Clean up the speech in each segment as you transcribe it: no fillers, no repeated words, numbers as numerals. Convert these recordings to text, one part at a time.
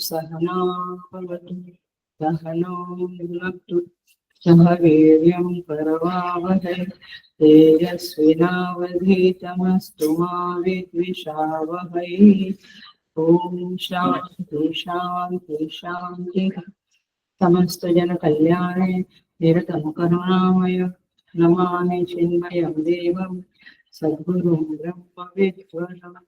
सहना भवतु सहनौ भुनक्तु सह वीर्यं करवावहै तेजस्विनावधीतमस्तु मा विद्विषावहै। ओम शांति शांति शांति। समस्त जन कल्याणे निरतं करुणामय नमामि चिन्मयं देवं सद्गुरुं ब्रह्म विद्वम्।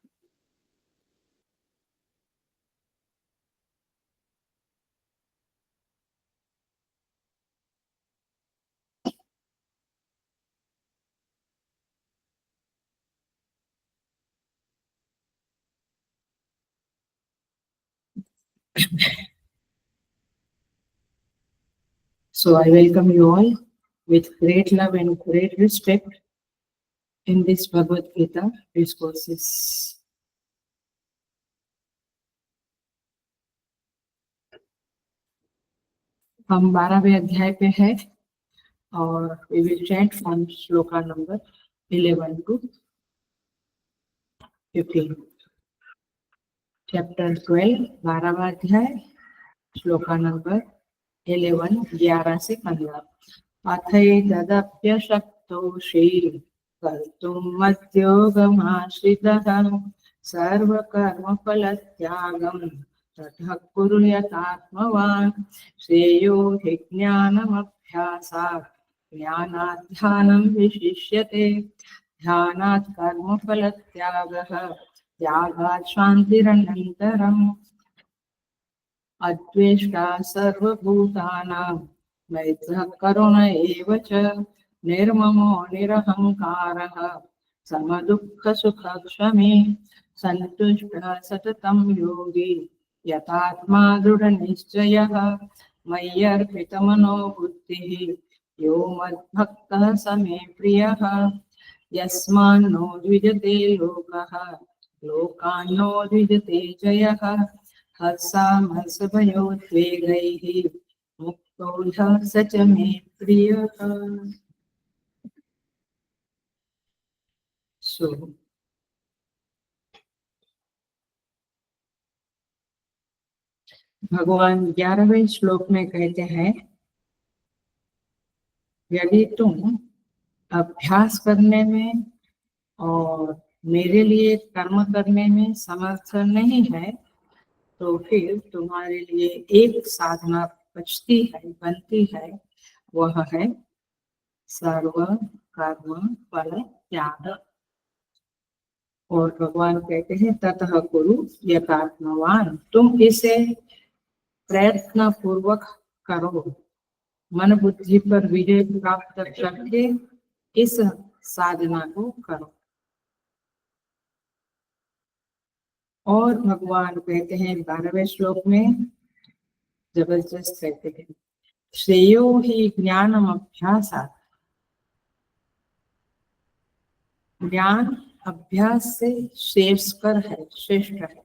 So I welcome you all with great love and great respect in this Bhagavad Gita discourses. हम 12वें अध्याय पे है और we will chant from shloka number 11 to 15. Chapter 12 12वां अध्याय श्लोका नंबर 11 11 से 15. अथैतदप्यशक्तोषि कर्तुं मद्योगमाश्रितः सर्वकर्मफलत्यागं ततः कुरु यथात्मवान् श्रेयो हि ज्ञानमभ्यासात् ज्ञानात् ध्यानं विशिष्यते ध्यानात् कर्मफलत्यागः त्यागात् शान्तिरनन्तरम् अद्वेष्टा सर्वभूतानां मैत्रः करुण एव च निर्ममो निरहङ्कारः समदुःखसुखक्षमी सन्तुष्टः सततं योगी यतात्मा दृढनिश्चयः मय्यर्पितमनो बुद्धिः यो मद्भक्तः स मे प्रियः यस्मान्नो द्विजते लोकः लोकान्नो द्विजते च यः हर्षामर्षभयोद्वेगैः मुक्तो ह्यः स च मे प्रियः। भगवान 11वें श्लोक में कहते हैं, यदि तुम अभ्यास करने में और मेरे लिए कर्म करने में समर्थ नहीं है तो फिर तुम्हारे लिए एक साधना बचती है, बनती है, वह है सर्व कर्म फल त्याग। और भगवान कहते हैं ततः कुरु यथात्मवान, तुम इसे प्रयत्न पूर्वक करो, मन बुद्धि पर विजय प्राप्त करके इस साधना को करो। और भगवान कहते हैं 12वें श्लोक में जबरदस्त कहते हैं, श्रेयो ही ज्ञानम अभ्यासात्, ज्ञान अभ्यास से श्रेष्ठकर है, श्रेष्ठ है।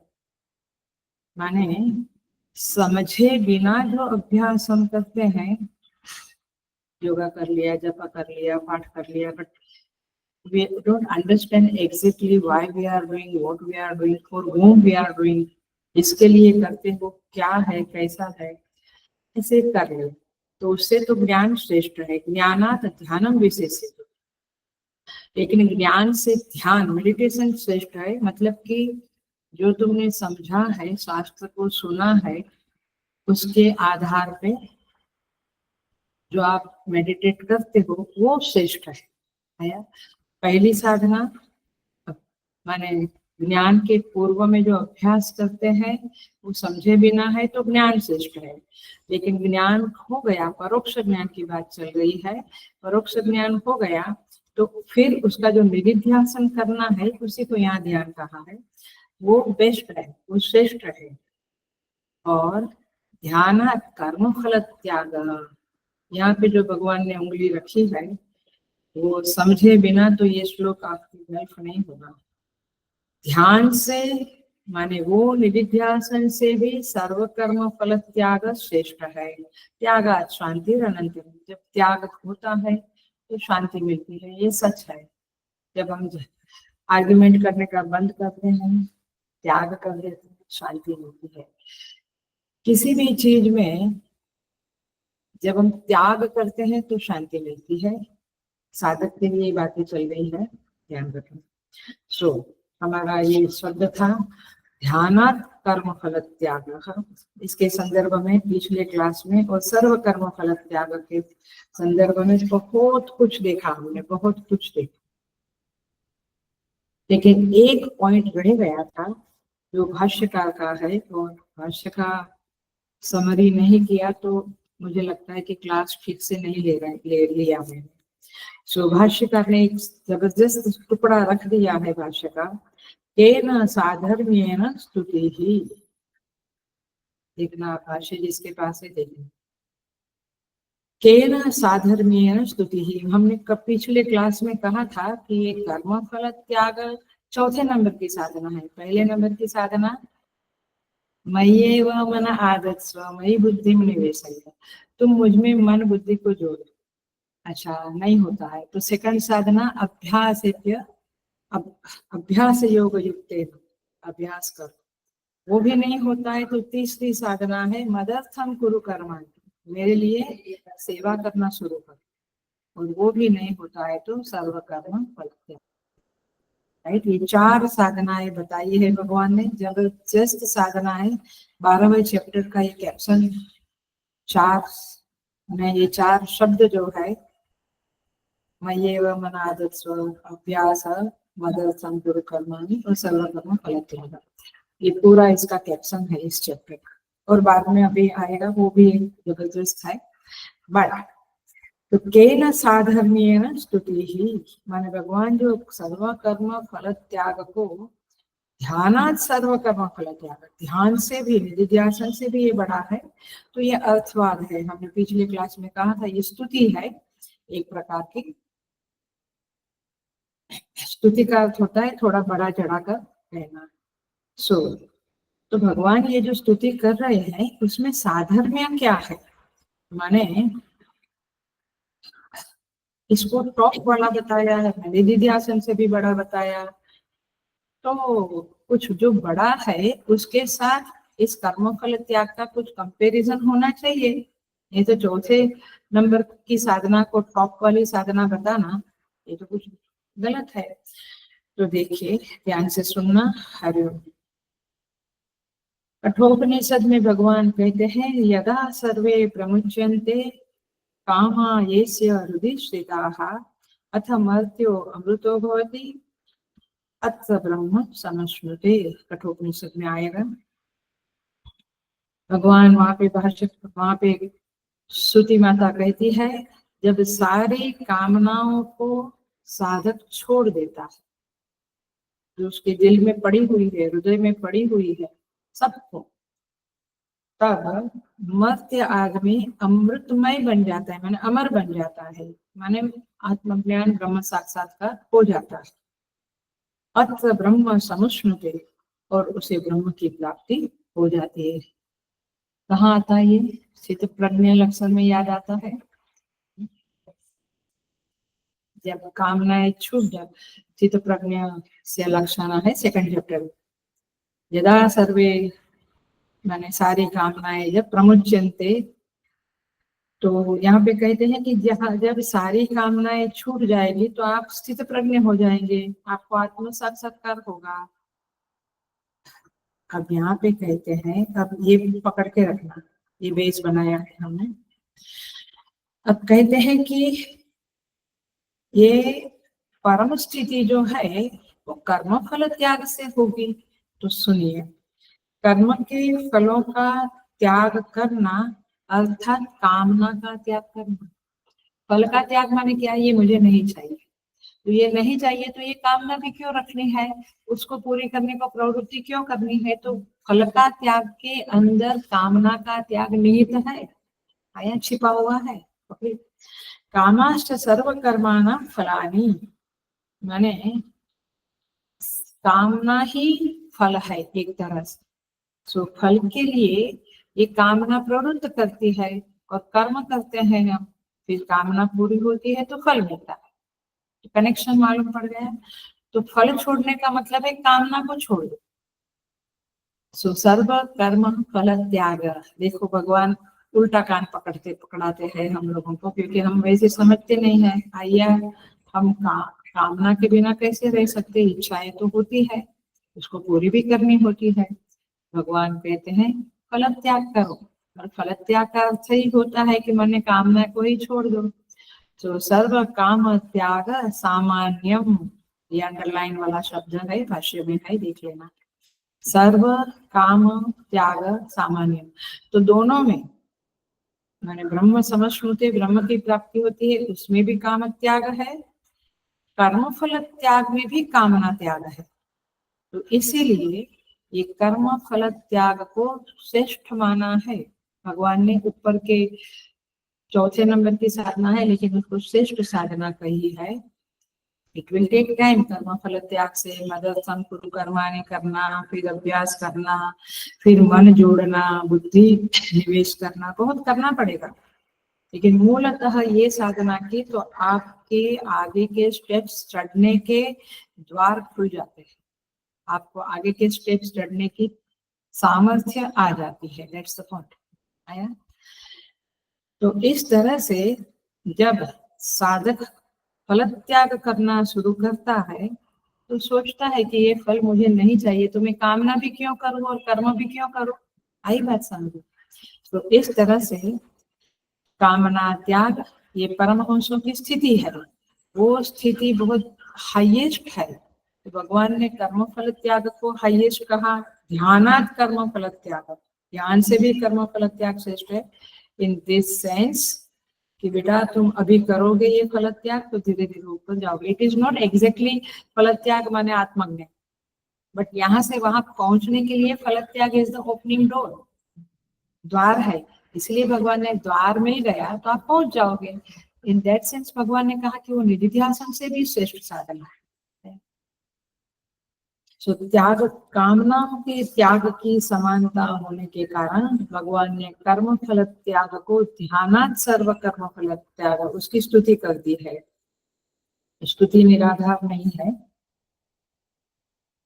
माने समझे बिना जो अभ्यास हम करते हैं, योगा कर लिया, जप कर लिया, पाठ कर लिया, but we don't understand exactly why we are doing, what we are doing, for whom we are doing, इसके लिए करते हो, क्या है, कैसा है, ऐसे कर लो तो उससे तो ज्ञान श्रेष्ठ है। ज्ञानात् ध्यानम विशेषित, लेकिन ज्ञान से ध्यान मेडिटेशन श्रेष्ठ है। मतलब कि जो तुमने समझा है, शास्त्र को सुना है, उसके आधार पे जो आप मेडिटेट करते हो वो श्रेष्ठ है। पहली साधना माने ज्ञान के पूर्व में जो अभ्यास करते हैं वो समझे बिना है तो ज्ञान श्रेष्ठ है। लेकिन ज्ञान हो गया, परोक्ष ज्ञान की बात चल रही है, परोक्ष ज्ञान हो गया तो फिर उसका जो निधिध्यासन करना है, उसी को यहाँ ध्यान कहा है, वो बेस्ट है, वो श्रेष्ठ है। और ध्यान कर्म फल त्याग, यहाँ पे जो भगवान ने उंगली रखी है वो समझे बिना तो ये श्लोक आपकी हेल्प नहीं होगा। ध्यान से माने वो निधिध्यासन से भी सर्व कर्म फल त्याग श्रेष्ठ है। त्यागात शांति अनंत। जब त्याग होता है तो शांति मिलती है, ये सच है। जब हम आर्ग्यूमेंट करने का बंद करते हैं, त्याग कर देते हैं, शांति मिलती है। किसी भी चीज में जब हम त्याग करते हैं तो शांति मिलती है। साधक के लिए बातें चल रही है, ध्यान रखें। सो हमारा ये शब्द था ध्यानात् कर्म फल त्याग। इसके संदर्भ में पिछले क्लास में और सर्व कर्म फल त्याग के संदर्भ में बहुत कुछ देखा हमने, बहुत कुछ देखा। लेकिन एक पॉइंट रह गया था जो भाष्यकार का है, और भाष्य का समरी नहीं किया तो मुझे लगता है कि क्लास ठीक से नहीं ले लिया मैंने। सो भाष्यकार ने एक जबरदस्त टुकड़ा रख दिया है भाष्य का, केन साधर्म्येन स्तुति ही। देखना भाष्य जिसके पास है देखना, केन साधर्म्येन स्तुति ही। हमने कब पिछले क्लास में कहा था कि ये कर्म फल त्याग चौथे नंबर की साधना है। पहले नंबर की साधना मय्येव मन आदत्स्व मयि बुद्धि निवेशय, तुम मुझ में मन बुद्धि को जोड़ो। अच्छा नहीं होता है तो सेकंड साधना अभ्यास अभ्यास योग युक्त अभ्यास करो, वो भी नहीं होता है तो तीसरी साधना है मदर्थम कुरु कर्माणि, मेरे लिए सेवा करना शुरू करो, और वो भी नहीं होता है तो सर्व कर्म फल त्याग। राइट, ये चार साधनाएं बताई है भगवान ने, जबरदस्त साधना है। 12वें चैप्टर का ये कैप्शन चार में, ये चार शब्द जो है मय्येव मन आदत्स्व अभ्यास मदर्थम कुरु कर्माणि और सर्व कर्म फल त्याग, ये पूरा इसका कैप्शन है इस चैप्टर का। और बाद में अभी आएगा वो भी जबरदस्त है। बट तो केन साधर्म्येन स्तुति ही, माने भगवान जो सर्व कर्म फल त्याग को ध्यानात् सर्व कर्म फल त्याग, ध्यान से भी निधिध्यासन से भी ये बड़ा है। तो ये अर्थवाद है, हमने पिछले क्लास में कहा था ये स्तुति है एक प्रकार की। स्तुति का अर्थ होता है थोड़ा बड़ा चढ़ा कर कहना। सो तो भगवान ये जो स्तुति कर रहे हैं उसमें साधर्म्य क्या है, माने इसको टॉप वाला बताया है, निधिध्यासन से भी बड़ा बताया, तो कुछ जो बड़ा है उसके साथ इस कर्म फल त्याग का कुछ कंपैरिजन होना चाहिए। ये तो चौथे नंबर की साधना को टॉप वाली साधना बताना ये तो कुछ गलत है। तो देखिए ध्यान से सुनना। हरिओम। कठोपनिषद में भगवान कहते हैं यदा सर्वे प्रमुच्यन्ते कामा येस्य हृदि स्थिताः अथ मर्त्यो अमृतो भवति अथ ब्रह्म समश्नुते। कठोपनिषद में आएगा। भगवान वहां पे श्रुति माता कहती है जब सारी कामनाओं को साधक छोड़ देता है, जो उसके दिल में पड़ी हुई है, हृदय में पड़ी हुई है सबको, तब मर्त्य आदमी अमृतमय बन जाता है, माने अमर बन जाता है, माने आत्मज्ञान ब्रह्म साक्षात्कार हो जाता है। अत्र ब्रह्म समुष्णुते, और उसे ब्रह्म की प्राप्ति हो जाती है। कहाँ आता है ये? स्थित प्रज्ञ लक्षण में याद आता है, जब कामनाएं छूट जाए। स्थित प्रज्ञ से लक्षण है सेकंड चैप्टर। यदा सर्वे माने सारी कामनाएं जब प्रमुच्यन्ते, तो यहाँ पे कहते हैं कि जब सारी कामनाएं छूट जाएगी तो आप स्थित प्रज्ञ हो जाएंगे, आपको आत्म साक्षात्कार होगा। अब यहाँ पे कहते हैं, अब ये पकड़ के रखना, ये बेस बनाया है हमने। अब कहते हैं कि ये परम स्थिति जो है वो कर्म फल त्याग से होगी। तो सुनिए, कर्म के फलों का त्याग करना अर्थात कामना का त्याग करना। फल का त्याग माने क्या? ये मुझे नहीं चाहिए, तो ये नहीं चाहिए तो ये कामना भी क्यों रखनी है, उसको पूरी करने को प्रवृत्ति क्यों करनी है? तो फल का त्याग के अंदर कामना का त्याग निहित है, आया छिपा हुआ है। ओके। कामाश्च सर्व कर्माणां फलानि, माने कामना ही फल है एक तरह से। सो फल के लिए ये कामना प्रवृत्त करती है और कर्म करते हैं हम, फिर कामना पूरी होती है तो फल मिलता है। कनेक्शन मालूम पड़ गया। तो फल छोड़ने का मतलब है कामना को छोड़ दो। सो सर्व कर्म फल त्याग। देखो भगवान उल्टा कान पकड़ाते हैं हम लोगों को, क्योंकि हम वैसे समझते नहीं है। आइए, हम कामना के बिना कैसे रह सकते, इच्छाएं तो होती है, उसको पूरी भी करनी होती है। भगवान कहते हैं फल त्याग करो, और फल त्याग का अर्थ ही होता है कि मन कामना को ही छोड़ दो। तो सर्व काम त्याग सामान्यम, ये अंडरलाइन वाला शब्द है, भाष्य में है, देख लेना। सर्व काम त्याग सामान्यम, तो दोनों में माने ब्रह्म समश्नुते, ब्रह्म की प्राप्ति होती है, उसमें भी काम त्याग है, कर्म फल त्याग में भी कामना त्याग है। तो इसीलिए ये कर्म फल त्याग को श्रेष्ठ माना है। भगवान ने ऊपर के चौथे नंबर की साधना है, लेकिन उसको श्रेष्ठ साधना कही है। It will take time. कर्म फल त्याग से मदर्थम कुरु कर्माणि करना, फिर अभ्यास करना, फिर मन जोड़ना, बुद्धि निवेश करना, बहुत करना पड़ेगा। लेकिन मूलतः ये साधना की तो आपके आगे के स्टेप्स चढ़ने के द्वार खुल जाते हैं, आपको आगे के स्टेप्स चढ़ने की सामर्थ्य आ जाती है। That's the point. आया? तो इस तरह से जब साधक फल त्याग करना शुरू करता है तो सोचता है कि ये फल मुझे नहीं चाहिए, तो मैं कामना भी क्यों करूं और कर्म भी क्यों करूं। आई बात समझो? तो इस तरह से कामना त्याग ये परमहंसों की स्थिति है, वो स्थिति बहुत हाईएस्ट है। तो भगवान ने कर्म फल त्याग को हाईएस्ट कहा। ध्यानात् कर्म फल त्याग, ध्यान से भी कर्म फल त्याग श्रेष्ठ है। इन दिस सेंस कि बेटा तुम अभी करोगे ये फल त्याग तो धीरे धीरे ऊपर जाओगे। इट इज नॉट एग्जैक्टली फल त्याग माने आत्मज्ञान, बट यहाँ से वहां पहुंचने के लिए फल त्याग इज द ओपनिंग डोर, द्वार है। इसलिए भगवान ने द्वार में ही गया तो आप पहुंच जाओगे। इन दैट सेंस भगवान ने कहा कि वो निधिध्यासन से भी श्रेष्ठ साधना है। तो त्याग, कामनाओं के त्याग की समानता होने के कारण भगवान ने कर्म फल त्याग को ध्यानात् सर्व कर्म फल त्याग, उसकी स्तुति कर दी है। स्तुति निराधार नहीं है।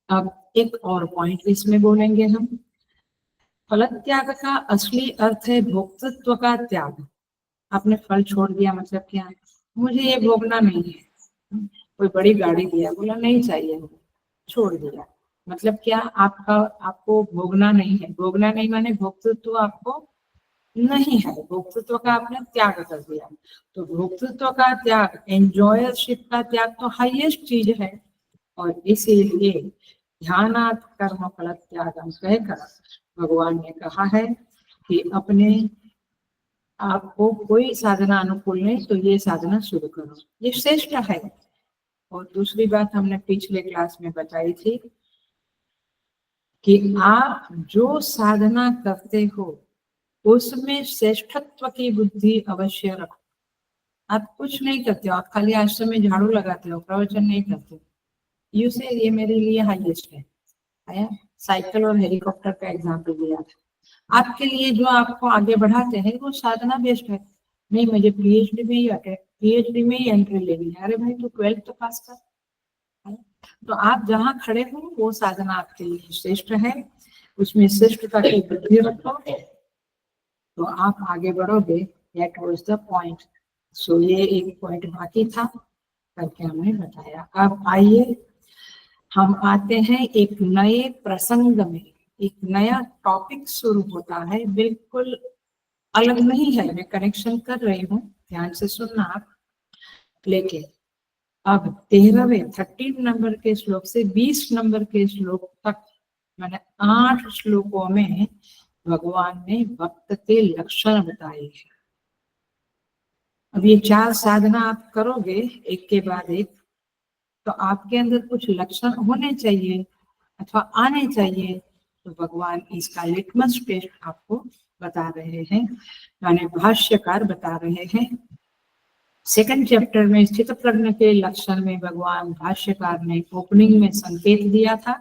अब एक और पॉइंट इसमें बोलेंगे हम। फल त्याग का असली अर्थ है भोक्तृत्व का त्याग। आपने फल छोड़ दिया मतलब क्या? मुझे ये भोगना नहीं है। कोई बड़ी गाड़ी दिया, बोला नहीं चाहिए, छोड़ दिया। मतलब क्या? आपको भोगना नहीं है। भोगना नहीं माने भोक्तृत्व आपको नहीं है, भोक्तृत्व का आपने त्याग कर दिया। तो भोक्तृत्व का त्याग, एंजॉयरशिप का त्याग तो हाईएस्ट चीज है। और इसीलिए ध्यानात् कर्म फल त्यागम कहकर भगवान ने कहा है कि अपने आपको कोई साधना अनुकूल नहीं तो ये साधना शुरू करो, ये श्रेष्ठ है। और दूसरी बात हमने पिछले क्लास में बताई थी कि आप जो साधना करते हो उसमें श्रेष्ठत्व की बुद्धि अवश्य रखो। आप कुछ नहीं करते हो, आप खाली आश्रम में झाड़ू लगाते हो, प्रवचन नहीं करते, यू से ये मेरे लिए हाईएस्ट है। आया? साइकिल और हेलीकॉप्टर का एग्जाम्पल दिया था। आपके लिए जो आपको आगे बढ़ाते हैं वो साधना बेस्ट है। नहीं मुझे पीएचडी में ही एंट्री लेनी है, अरे भाई तो 12th तो पास कर। तो आप जहाँ खड़े हो वो साधना आपके लिए श्रेष्ठ है, उसमें श्रेष्ठता की बुद्धि रखो तो आप आगे बढ़ोगे। That was the point. So ये एक पॉइंट बाकी था करके हमने बताया। अब आइए हम आते हैं एक नए प्रसंग में। एक नया टॉपिक शुरू होता है, बिल्कुल अलग नहीं है, मैं कनेक्शन कर रही हूँ, ध्यान से सुनना आप। लेकिन अब 13 नंबर के श्लोक से 20 नंबर के श्लोक तक, मैंने 8 श्लोकों में भगवान ने भक्त के लक्षण बताए हैं। अब ये 4 साधना आप करोगे एक के बाद एक, तो आपके अंदर कुछ लक्षण होने चाहिए अथवा आने चाहिए। तो भगवान इसका लिटमस टेस्ट आपको बता रहे हैं, यानी भाष्यकार बता रहे हैं सेकंड चैप्टर में स्थित प्रज्ञ के लक्षण में भगवान भाष्यकार ने ओपनिंग में संकेत दिया था,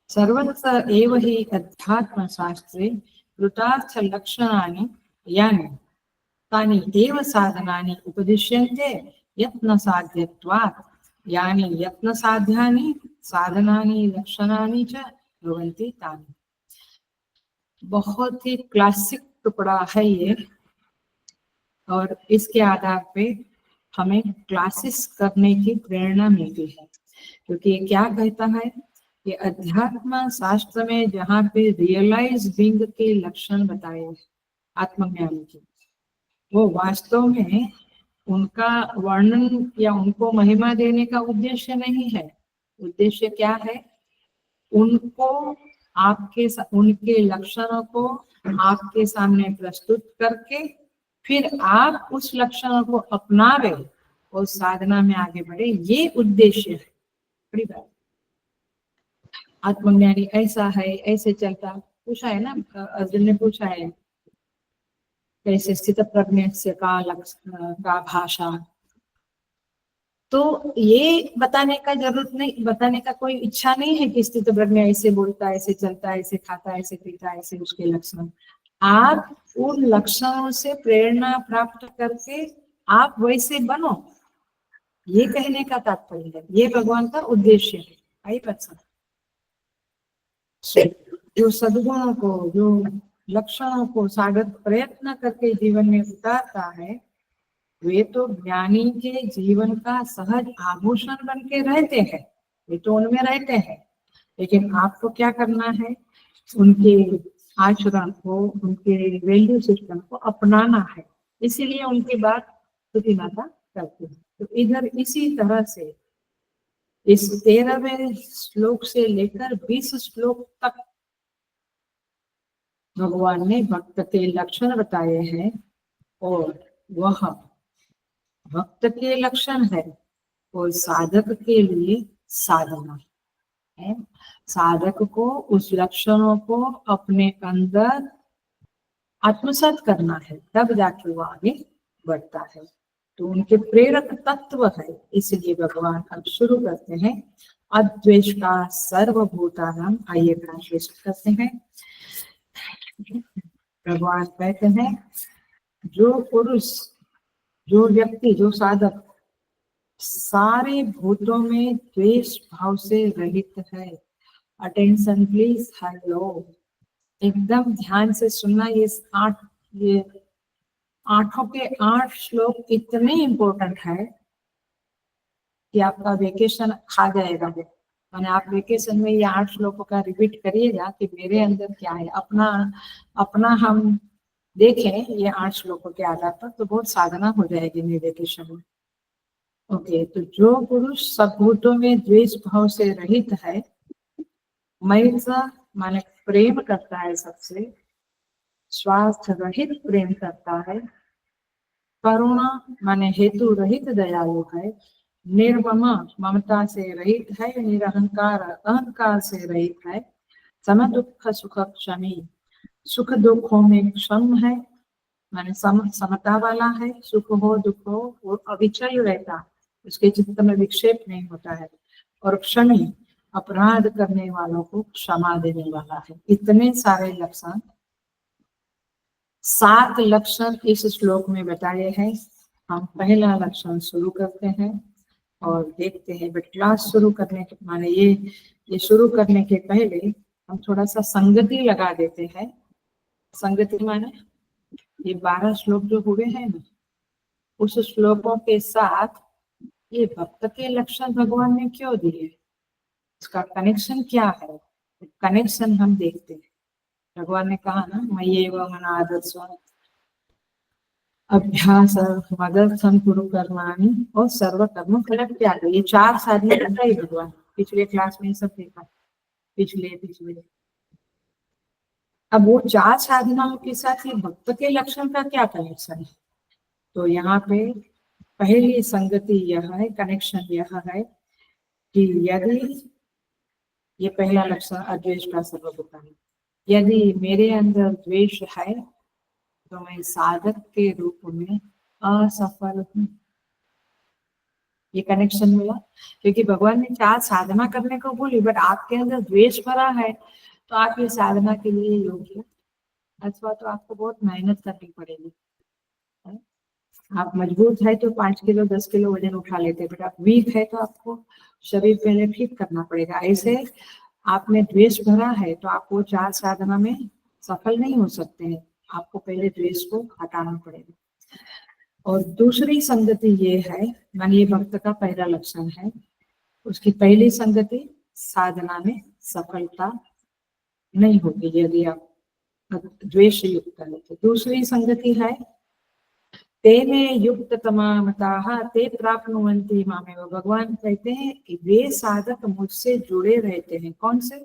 सर्वत्र एव हि अध्यात्म शास्त्रे कृतार्थ लक्षणानि यानि तानि एव साधनानि उपदिश्यन्ते यत्न साध्यत्वात्, यानि यत्न साध्यानि साधनानि लक्षणानि च भवन्ति तानि। बहुत ही क्लासिक टुकड़ा है ये, और इसके आधार पे हमें क्लासेस करने की प्रेरणा मिलती है, क्योंकि ये क्या कहता है कि अध्यात्म शास्त्र में जहाँ पे रियलाइज बीइंग के लक्षण बताए हैं आत्मज्ञान के, वो वास्तव में उनका वर्णन या उनको महिमा देने का उद्देश्य नहीं है। उद्देश्य क्या है? उनको उनके लक्षणों को आपके सामने प्रस्तुत करके फिर आप उस लक्षणों को अपनावे और साधना में आगे बढ़े, ये उद्देश्य है। बड़ी बात, आत्मज्ञानी ऐसा है, ऐसे चलता, पूछा है ना अर्जुन ने, पूछा है कैसे स्थित प्रज्ञ से का भाषा, तो ये बताने का जरूरत नहीं, बताने का कोई इच्छा नहीं है कि स्थित प्रज्ञ ऐसे बोलता, ऐसे चलता, ऐसे खाता, ऐसे पीता, ऐसे उसके लक्षण। आप उन लक्षणों से प्रेरणा प्राप्त करके आप वैसे बनो, ये कहने का तात्पर्य है, ये भगवान का उद्देश्य है। आई बात? जो सद्गुणों को, जो लक्षणों को साधक प्रयत्न करके जीवन में उतारता है, वे तो ज्ञानी के जीवन का सहज आभूषण बन के रहते हैं, वे तो उनमें रहते हैं। लेकिन आपको क्या करना है? उनके आचरण को, उनके वैल्यू सिस्टम को अपनाना है। इसीलिए उनकी बात स्तुति माता करती है। तो इधर इसी तरह से इस 13वें श्लोक से लेकर 20 श्लोक तक भगवान ने भक्त के लक्षण बताए हैं, और वह भक्त के लक्षण है और साधक के लिए साधना है। साधक को उस लक्षणों को अपने अंदर आत्मसात करना है, तब जाके वो आगे बढ़ता है। तो उनके प्रेरक तत्व है। इसलिए भगवान अब शुरू करते हैं अद्वेष का सर्वभूतानां। आइए ट्रांसलेट करते हैं। भगवान कहते हैं, जो पुरुष, जो व्यक्ति, जो साधक सारे भूतों में द्वेष भाव से रहित है। अटेंशन प्लीज, हेलो, एकदम ध्यान से सुनना। ये आठों के 8 श्लोक इतने इम्पोर्टेंट है कि आपका वेकेशन खा जाएगा। मैंने आप वेकेशन में ये 8 श्लोकों का रिपीट करिएगा कि मेरे अंदर क्या है, अपना हम देखें ये 8 श्लोकों के आधार पर, तो बहुत साधना हो जाएगी मेरे वेकेशन में। ओके, तो जो पुरुष सब भूतों में द्वेष भाव से रहित है, मैत्रा माने प्रेम करता है सबसे, स्वार्थ रहित प्रेम करता है, करुणा माने हेतु रहित दयालु है, निर्ममा ममता से रहित है, निरहंकार अहंकार से रहित है, सम दुख सुख क्षमी, सुख दुखों में क्षम है, माने समता वाला है, सुख हो दुख हो वो अविचय रहता, उसके चित्त में विक्षेप नहीं होता है, और क्षमी अपराध करने वालों को क्षमा देने वाला है। इतने सारे लक्षण, 7 लक्षण इस श्लोक में बताए हैं। हम पहला लक्षण शुरू करते हैं और देखते हैं। बट क्लास शुरू करने के माने ये शुरू करने के पहले हम थोड़ा सा संगति लगा देते हैं। संगति माने ये 12 श्लोक जो हुए हैं ना, उस श्लोकों के साथ ये भक्त के लक्षण भगवान ने क्यों दिए, इसका कनेक्शन क्या है, कनेक्शन हम देखते हैं। भगवान ने कहा ना, मय्येव मनाधत्स्व अभ्यास मदर्थं कुरु कर्माणि और सर्व कर्म फल त्याग। ये 4 साधना बताई भगवान, पिछले क्लास में सब देखा, पिछले अब वो 4 साधनाओं के साथ ये भक्त के लक्षण का क्या कनेक्शन है? तो यहाँ पे पहली संगति यह है, कनेक्शन यह है कि यदि ये पहला लक्षण अद्वेष का सर्वभूतान, यदि मेरे अंदर द्वेष है तो मैं साधक के रूप में असफल हूँ। ये कनेक्शन मिला, क्योंकि भगवान ने 4 साधना करने को बोली, बट आपके अंदर द्वेष भरा है, तो आप ये साधना के लिए योग्य अथवा तो आपको बहुत मेहनत करनी पड़ेगी। आप मजबूत है तो 5 किलो 10 किलो वजन उठा लेते, बट आप वीक है तो आपको शरीर पहले ठीक करना पड़ेगा। ऐसे आपने द्वेष भरा है तो आप वो 4 साधना में सफल नहीं हो सकते हैं, आपको पहले द्वेष को हटाना पड़ेगा। और दूसरी संगति ये है, मानिए भक्त का पहला लक्षण है, उसकी पहली संगति साधना में सफलता नहीं होगी यदि आप द्वेष युक्त है। तो दूसरी संगति है तेने युक्त तमामताः ते प्राप्नुवन्ति मामेव। भगवान कहते हैं कि वे साधक मुझसे जुड़े रहते हैं। कौन से?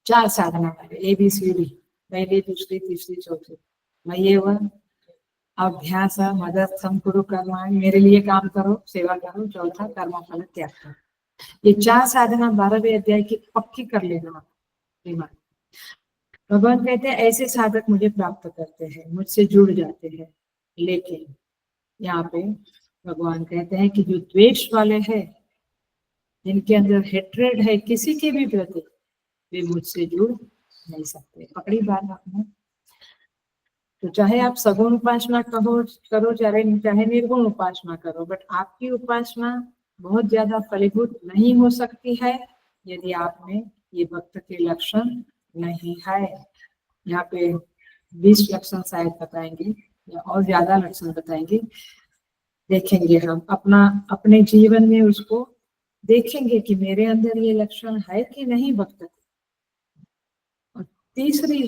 4 साधना वाले, ABCD, पहली दूसरी तीसरी चौथी। मय्येव अभ्यास मदर्थम कुरु कर्माणि, मेरे लिए काम करो, सेवा करो। चौथा कर्मफल त्याग करो। ये 4 साधना 12वें अध्याय की पक्की कर लेना। भगवान कहते हैं ऐसे साधक मुझे प्राप्त करते हैं, मुझसे जुड़ जाते हैं। लेकिन यहाँ पे भगवान कहते हैं कि जो द्वेष वाले हैं, जिनके अंदर हेट्रेड है किसी के भी प्रति, वे मुझसे जुड़ नहीं सकते। पकड़ी बात आपने। तो चाहे आप सगुण उपासना करो चाहे निर्गुण उपासना करो, बट आपकी उपासना बहुत ज्यादा फलीभूत नहीं हो सकती है यदि आप में ये भक्त के लक्षण नहीं है। यहाँ पे 20 लक्षण शायद बताएंगे या और ज्यादा लक्षण बताएंगे, देखेंगे हम अपने जीवन में उसको देखेंगे कि मेरे अंदर ये लक्षण है कि नहीं भक्त। और तीसरी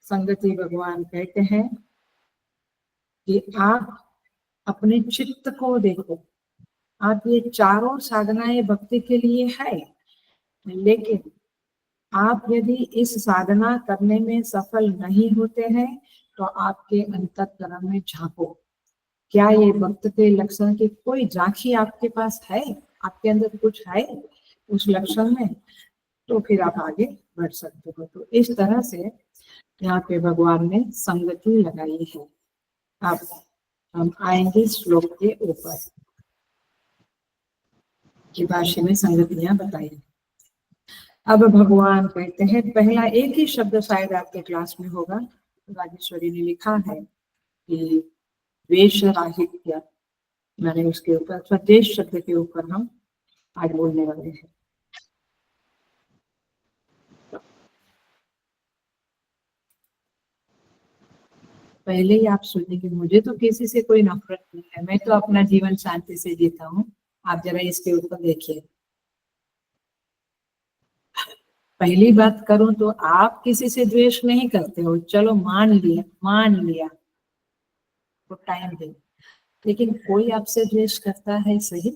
संगति भगवान कहते हैं कि आप अपने चित्त को देखो। आप ये चारों साधनाएं भक्ति के लिए है, लेकिन आप यदि इस साधना करने में सफल नहीं होते हैं तो आपके अंतःकरण में झांको। क्या ये भक्त के लक्षण की कोई झांकी आपके पास है? आपके अंदर कुछ है उस लक्षण में, तो फिर आप आगे बढ़ सकते हो। तो इस तरह से यहाँ पे भगवान ने संगति लगाई है। अब हम आएंगे श्लोक के ऊपर की भाषा में संगतियां बताई। अब भगवान कहते हैं, पहला एक ही शब्द शायद आपके क्लास में होगा, राजेश्वरी ने लिखा है कि द्वेष राहित्य, मैंने उसके ऊपर स्वदेश शब्द के ऊपर हम आज बोलने वाले हैं। पहले ही आप सोचेंगे मुझे तो किसी से कोई नफरत नहीं है, मैं तो अपना जीवन शांति से जीता हूँ। आप जरा इसके ऊपर देखिए। पहली बात करूं तो आप किसी से द्वेष नहीं करते हो, चलो मान लिया तो टाइम दे, लेकिन कोई आपसे द्वेष करता है? सही,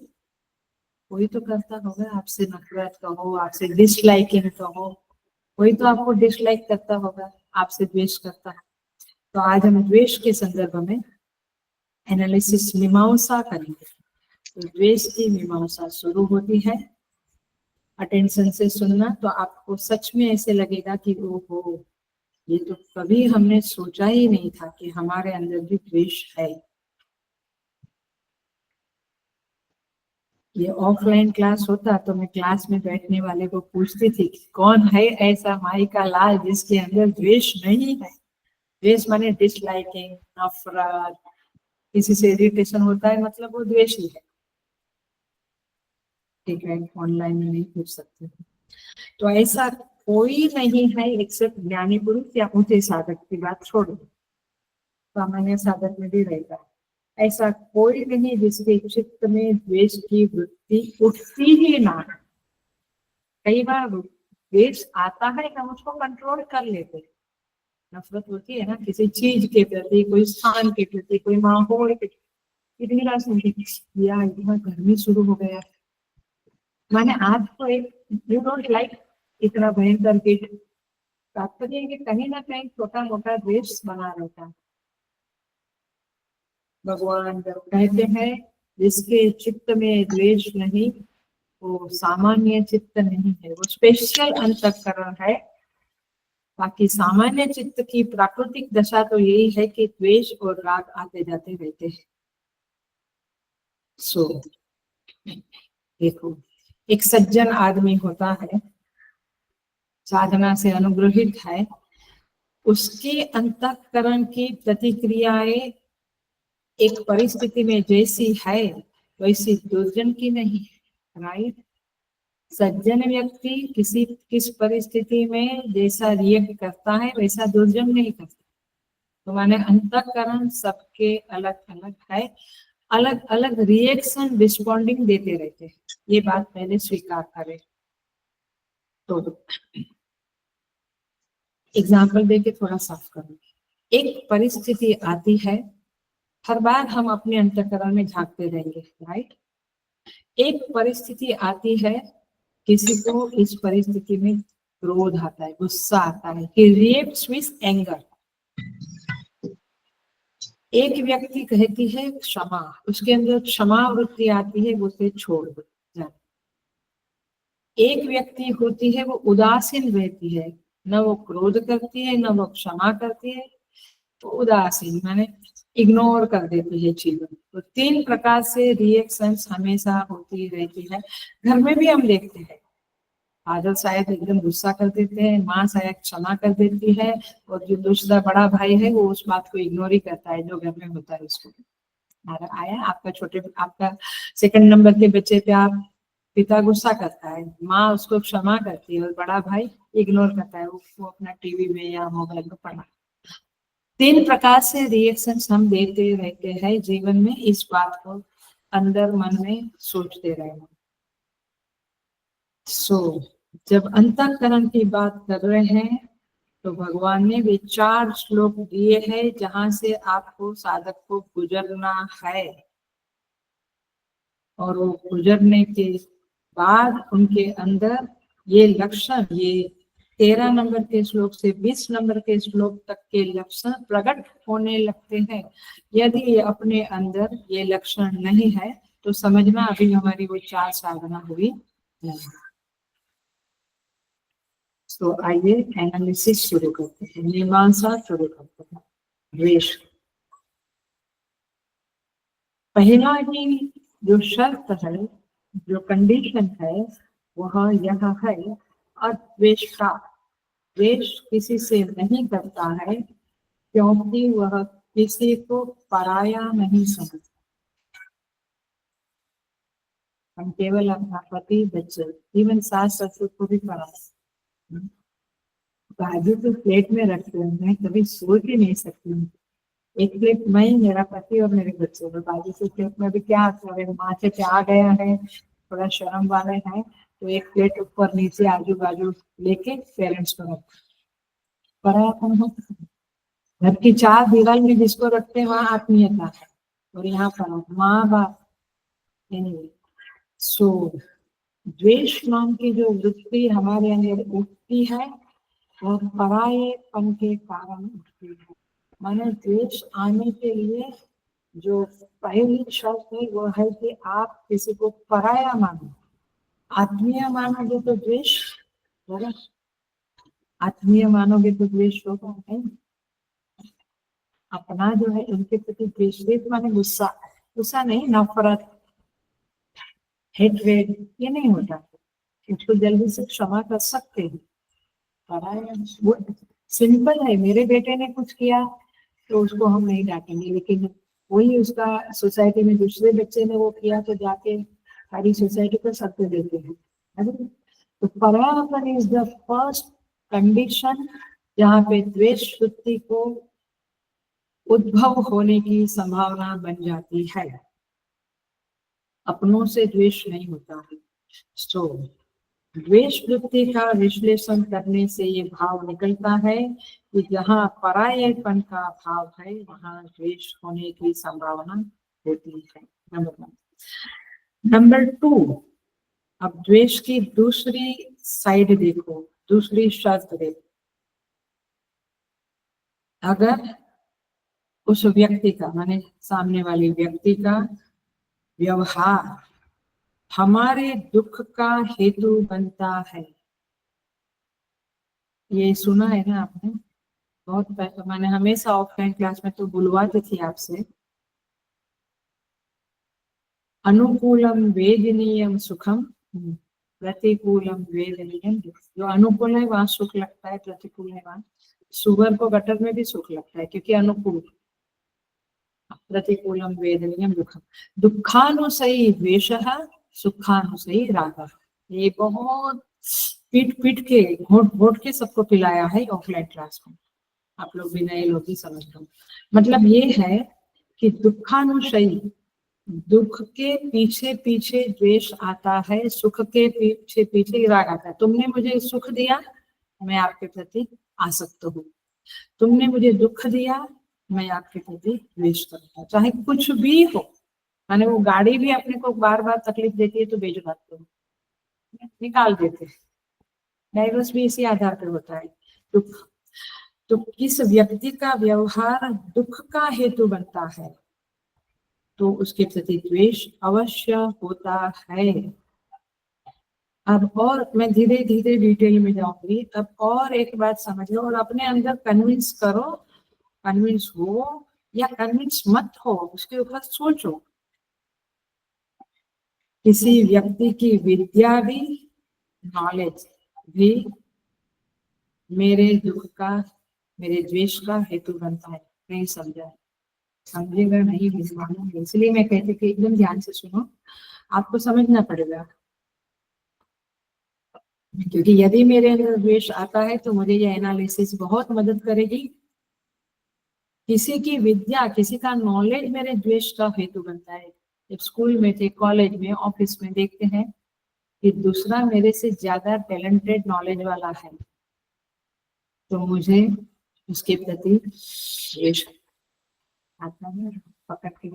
कोई तो करता होगा। आपसे नफरत कहो, आपसे डिसलाइकिंग कहो, कोई तो आपको डिसलाइक करता होगा, आपसे द्वेष करता है। तो आज हम द्वेष के संदर्भ में एनालिसिस मीमांसा करेंगे। तो द्वेष की मीमांसा शुरू होती है अटेंशन से सुनना, तो आपको सच में ऐसे लगेगा कि ओहो, ये तो कभी हमने सोचा ही नहीं था कि हमारे अंदर भी द्वेष है। ये ऑफलाइन क्लास होता तो मैं क्लास में बैठने वाले को पूछती थी कि कौन है ऐसा माई का लाल जिसके अंदर द्वेष नहीं है। द्वेष माने डिसलाइकिंग, नफरत, किसी से इरिटेशन होता है मतलब वो द्वेषी है। ठीक है, ऑनलाइन में नहीं पूछ सकते। तो ऐसा कोई नहीं है एक्सेप्ट ज्ञानी पुरुष या ऊंचे साधक की बात छोड़ो, सामान्य साधक में भी रहता है। ऐसा कोई नहीं जिसके चित्त में द्वेष की वृत्ति उठती ही ना। कई बार द्वेष आता है, हम उसको कंट्रोल कर लेते हैं। नफरत होती है ना किसी चीज के प्रति, कोई स्थान के प्रति, कोई माहौल के, इतनी बार सुनती यार इतना गर्मी शुरू हो गया, माने आज को एक यू डोंट लाइक इतना भयंकर हीट। तात्पर्य कि कहीं ना कहीं छोटा मोटा द्वेष बना रहता है। भगवान जब कहते हैं जिसके चित्त में द्वेष नहीं, वो सामान्य चित्त नहीं है, वो स्पेशल अंतःकरण है। बाकी सामान्य चित्त की प्राकृतिक दशा तो यही है कि द्वेष और राग आते जाते रहते हैं। सो देखो, एक सज्जन आदमी होता है, साधना से अनुग्रहित है, उसके अंतःकरण की प्रतिक्रियाएं एक परिस्थिति में जैसी है वैसी दुर्जन की नहीं है, राइट। सज्जन व्यक्ति किस परिस्थिति में जैसा रिएक्ट करता है वैसा दुर्जन नहीं करता। तो माने अंतःकरण सबके अलग अलग है, अलग अलग रिएक्शन रिस्पॉन्डिंग देते रहते हैं, ये बात पहले स्वीकार करें। तो एग्जाम्पल देके थोड़ा साफ करूंगी। एक परिस्थिति आती है, हर बार हम अपने अंतःकरण में झांकते रहेंगे, राइट। एक परिस्थिति आती है, किसी को इस परिस्थिति में क्रोध आता है, गुस्सा आता है, he reacts with anger। एक व्यक्ति कहती है क्षमा, उसके अंदर क्षमा वृत्ति आती है, वो उसे छोड़ दो जाए। एक व्यक्ति होती है वो उदासीन रहती है, न वो क्रोध करती है न वो क्षमा करती है, तो उदासीन माने इग्नोर कर देती है चीजों। तो 3 प्रकार से रिएक्शंस हमेशा होती रहती है। घर में भी हम देखते हैं, फादर शायद एकदम गुस्सा कर देते हैं, माँ शायद क्षमा कर देती है, और जो दूसरा बड़ा भाई है वो उस बात को इग्नोर ही करता है जो घर में होता है। उसको आया आपका 2nd नंबर के बच्चे पे आप पिता गुस्सा करता है, माँ उसको क्षमा करती है और बड़ा भाई इग्नोर करता है, उसको अपना टीवी में या मोबाइल में पढ़ा। 3 प्रकार से रिएक्शंस हम देते रहते हैं जीवन में, इस बात को अंदर मन में सोचते रहना। जब अंतःकरण की बात कर रहे हैं तो भगवान ने भी 4 श्लोक दिए हैं जहां से आपको साधक को गुजरना है, और वो गुजरने के बाद उनके अंदर ये लक्षण, ये 13 नंबर के श्लोक से 20 नंबर के श्लोक तक के लक्षण प्रकट होने लगते हैं। यदि ये अपने अंदर ये लक्षण नहीं है तो समझना अभी हमारी वो 4 साधना हुई नहीं। तो आइए एनालिसिस शुरू करते हैं, मीमांसा शुरू करते हैं। द्वेष, पहला ही जो शर्त है, जो कंडीशन है, वह यह है अद्वेष्टा। द्वेष किसी से नहीं करता है क्योंकि वह किसी को पराया नहीं समझता। हम केवल अपना पति, बच्चे, इवन सास ससुर को भी पराया। बाजू तो प्लेट में रखते हैं, मैं कभी सोच ही नहीं सकती हूँ। एक प्लेट मैं, मेरा पति और मेरे बच्चे, और बाजू से प्लेट में भी क्या आता है, माँ से क्या गया है, थोड़ा शर्म वाले हैं तो एक प्लेट ऊपर नीचे आजू बाजू लेके पेरेंट्स को रखते। पराया कौन हो? घर की 4 दीवार में जिसको रखते हैं वहां आत्मीयता है, और यहाँ पर माँ बाप। सो द्वेष नाम की जो वृत्ति हमारे अंदर उठती है वह परायेपन के कारण उठती है। माने द्वेष आने के लिए जो पहली शर्त है वो है कि आप किसी को पराया मानो। आत्मीय मानोगे तो द्वेष होगा, आत्मीय मानोगे तो द्वेष होगा नहीं। अपना जो है उनके प्रति द्वेष, माने गुस्सा, गुस्सा नहीं, नफरत, हेट्रेड, ये नहीं होता। उसको जल्दी से क्षमा कर सकते हैं। पराया वो सिंपल है, मेरे बेटे ने कुछ किया तो उसको हम नहीं डांटेंगे, लेकिन वही उसका सोसाइटी में दूसरे बच्चे ने वो किया तो जाके सारी सोसाइटी को सत्य देते हैं। तो परायापन इज द फर्स्ट कंडीशन जहाँ पे द्वेष वृत्ति को उद्भव होने की संभावना बन जाती है। अपनों से द्वेष नहीं होता है। तो द्वेष वृत्ति का विश्लेषण करने से ये भाव निकलता है कि जहाँ परायेपन का भाव है वहाँ द्वेष होने की संभावना होती है। नंबर 1। नंबर 2, अब द्वेष की दूसरी साइड देखो, दूसरी शर्त देखो। अगर उस व्यक्ति का, माने सामने वाले व्यक्ति का व्यवहार हमारे दुख का हेतु बनता है, ये सुना है ना आपने बहुत पहले, मैंने हमेशा ऑफलाइन क्लास में तो बुलवाती थी आपसे, अनुकूलम वेदनीयम सुखम, प्रतिकूलम वेदनीयम दुख। जो अनुकूल है वहां सुख लगता है, प्रतिकूल है वहां, सुअर को गटर में भी सुख लगता है क्योंकि अनुकूल। प्रतिकूलम वेदनीयम दुखम, दुखानुसई द्वेषः, सुखानुसई रागः। ये बहुत पीट पीट के, घोट घोट के सबको पिलाया है ऑफलाइन क्लास में। आप लोग भी नए लोग ही समझ लो। मतलब ये है कि दुखानुशयी, दुख के पीछे पीछे द्वेष आता है, सुख के पीछे पीछे राग आता है। तुमने मुझे सुख दिया, मैं आपके प्रति आसक्त हूँ। तुमने मुझे दुख दिया, मैं आपके प्रति द्वेष करता हूँ। चाहे कुछ भी हो, माने वो गाड़ी भी अपने को बार बार तकलीफ देती है तो बेच देते हो, निकाल देते हैं। डाइवोर्स भी इसी आधार पर होता है, दुख। तो किस व्यक्ति का व्यवहार दुख का हेतु बनता है तो उसके प्रति द्वेष अवश्य होता है। अब और मैं धीरे धीरे डिटेल में जाऊंगी। अब और एक बात समझ लो और अपने अंदर कन्विंस करो, कन्विंस हो या कन्विंस मत हो उसके ऊपर सोचो। किसी व्यक्ति की विद्या भी, नॉलेज भी मेरे दुख का, मेरे द्वेष का हेतु बनता है। नहीं समझा, समझेगा नहीं भी मालूम। इसलिए मैं कहती कि एकदम ध्यान से सुनो, आपको समझना पड़ेगा। क्योंकि यदि मेरे अंदर द्वेष आता है तो मुझे ये एनालिसिस बहुत मदद करेगी। किसी की विद्या, किसी का नॉलेज मेरे द्वेष का हेतु बनता है। जब स्कूल में थे, कॉलेज में, ऑफिस में देखते हैं कि दूसरा मेरे से ज्यादा टैलेंटेड नॉलेज वाला है तो मुझे उसके प्रति द्वेष आता है, पकड़ के।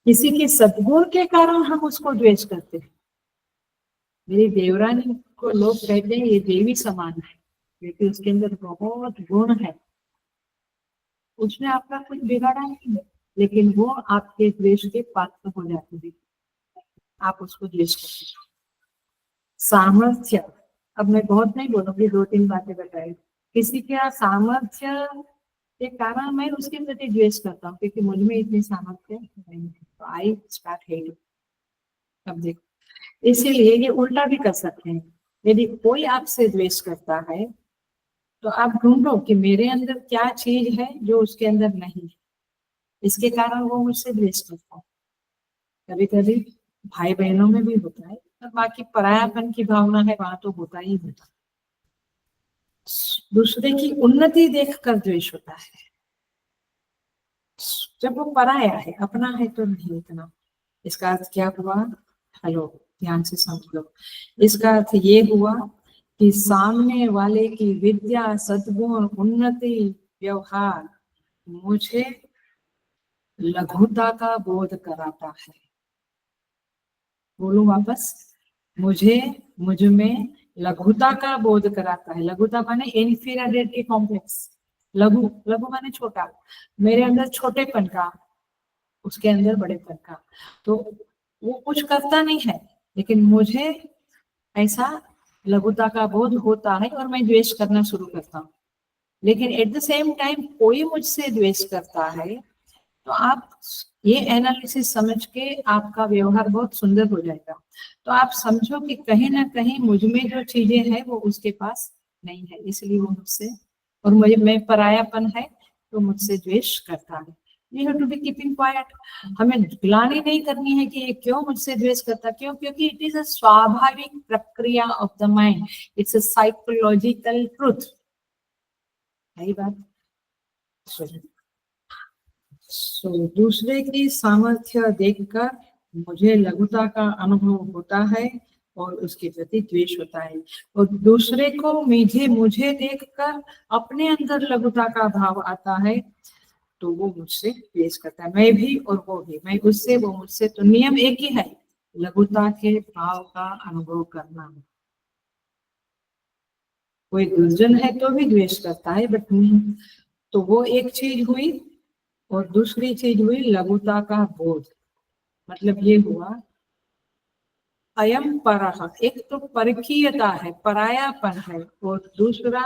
किसी के सद्गुण के कारण हम उसको द्वेष करते हैं। मेरी देवरानी को लोग कहते हैं ये देवी समान है क्योंकि उसके अंदर बहुत गुण है। उसने आपका कुछ बिगाड़ा नहीं है, लेकिन वो आपके द्वेष के पात्र हो जाती है, आप उसको द्वेष करते हैं। सामर्थ्य, अब मैं बहुत नहीं बोलूंगी, 2-3 बातें बताई। किसी का सामर्थ्य के कारण मैं उसके प्रति द्वेष करता हूँ क्योंकि मुझ में इतनी सामर्थ्य नहीं है, तो आई स्टार्ट हेटिंग। अब देखो, इसीलिए ये उल्टा भी कर सकते हैं। यदि कोई आपसे द्वेष करता है तो आप ढूंढो कि मेरे अंदर क्या चीज है जो उसके अंदर नहीं है, इसके कारण वो मुझसे द्वेष करता है। कभी कभी भाई बहनों में भी होता है, और बाकी परायापन की भावना है वहां तो होता ही होता है। दूसरे की उन्नति देखकर द्वेष होता है, जब वो पराया है, अपना है तो नहीं इतना। इसका अर्थ क्या हुआ? हेलो, ध्यान से समझ लो। इसका अर्थ ये हुआ कि सामने वाले की विद्या, सद्गुण, उन्नति, व्यवहार मुझे लघुता का बोध कराता है। बोलूं वापस, मुझ में लघुता का बोध कराता है। लघुता माने इन्फीरियरिटी कॉम्प्लेक्स। लघु, लघु माने छोटा, मेरे अंदर छोटेपन का, उसके अंदर बड़ेपन का। तो वो कुछ करता नहीं है लेकिन मुझे ऐसा लघुता का बोध होता है और मैं द्वेष करना शुरू करता हूँ। लेकिन एट द सेम टाइम कोई मुझसे द्वेष करता है तो आप ये एनालिसिस समझ के आपका व्यवहार बहुत सुंदर हो जाएगा। तो आप समझो कि कहीं ना कहीं मुझ में जो चीजें हैं वो उसके पास नहीं है, इसलिए वो मुझसे, और मुझे, मैं परायापन है तो मुझसे द्वेष करता है। You have to be keeping quiet. हमें ग्लानि नहीं करनी है कि ये क्यों मुझसे द्वेष करता, क्यों? क्योंकि इट इज अ स्वाभाविक प्रक्रिया of the mind, it's a psychological truth. सही बात। दूसरे की सामर्थ्य देखकर मुझे लघुता का अनुभव होता है और उसके प्रति द्वेष होता है, और दूसरे को मुझे देखकर अपने अंदर लघुता का भाव आता है तो वो मुझसे द्वेष करता है। मैं भी और वो भी, मैं उससे वो मुझसे, तो नियम एक ही है, लघुता के भाव का अनुभव करना। कोई दुर्जन है तो भी द्वेष करता है, बट तो वो एक चीज हुई, और दूसरी चीज हुई लघुता का बोध। मतलब ये हुआ अयम परः, एक तो परकीयता है, परायापन है, और दूसरा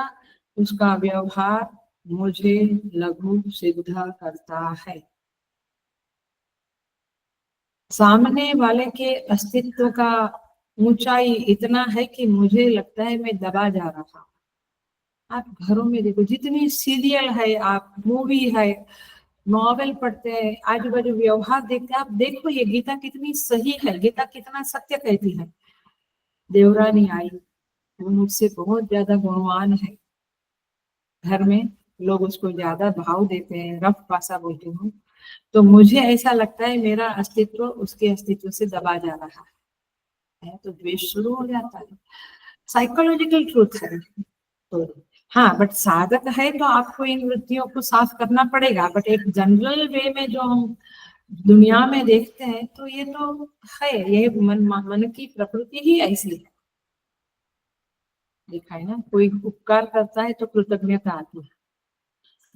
उसका व्यवहार मुझे लघु सिद्ध करता है। सामने वाले के अस्तित्व का ऊंचाई इतना है कि मुझे लगता है मैं दबा जा रहा हूँ। आप घरों में देखो, जितनी सीरियल है, आप मूवी है, नॉवेल पढ़ते हैं, आजू बाजू व्यवहार देखते हैं, आप देखो ये गीता कितनी सही है, गीता कितना सत्य कहती है। देवरानी आई, वो मुझसे बहुत ज्यादा गुणवान है, घर में लोग उसको ज्यादा भाव देते हैं, रफ भाषा बोलती हूँ, तो मुझे ऐसा लगता है मेरा अस्तित्व उसके अस्तित्व से दबा जा रहा है, तो द्वेष शुरू हो जाता है। साइकोलॉजिकल ट्रूथ है। तो हाँ, बट साधक है तो आपको इन वृत्तियों को साफ करना पड़ेगा, बट एक जनरल वे में जो हम दुनिया में देखते हैं तो ये तो है, ये मन की प्रकृति ही ऐसी है। देखा है ना, कोई उपकार करता है तो कृतज्ञता आती है,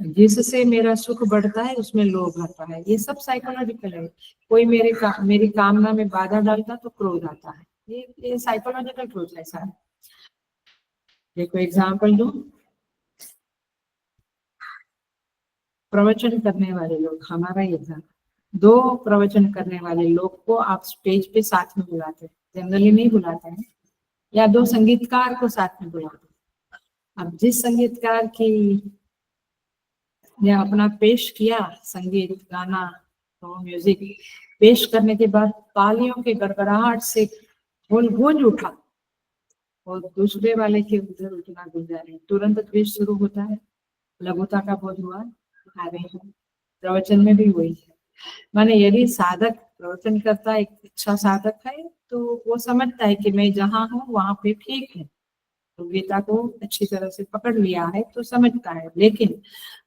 जिससे मेरा सुख बढ़ता है उसमें लोभ आता है, ये सब साइकोलॉजिकल है। कोई मेरी कामना में बाधा डालता तो क्रोध आता है, ये साइकोलॉजिकल ट्रूथ ऐसा है। देखो एग्जाम्पल दो, प्रवचन करने वाले लोग, हमारा एग्जाम्पल, दो प्रवचन करने वाले लोग को आप स्टेज पे साथ में बुलाते हैं, जनरली नहीं बुलाते हैं, या दो संगीतकार को साथ में बुलाते हैं। अब जिस संगीतकार की ने अपना पेश किया, संगीत गाना तो म्यूजिक पेश करने के बाद तालियों के गड़गड़ाहट से होल गूंज उठा, और दूसरे वाले के उधर उतना गुंजा नहीं, तुरंत द्वेष शुरू होता है, लघुता का बोध हुआ, आ रही है। प्रवचन में भी वही है। माने यदि साधक प्रवचन करता एक अच्छा साधक है तो वो समझता है कि मैं जहाँ हूँ वहां पे ठीक है, तो गीता को अच्छी तरह से पकड़ लिया है तो समझता है, लेकिन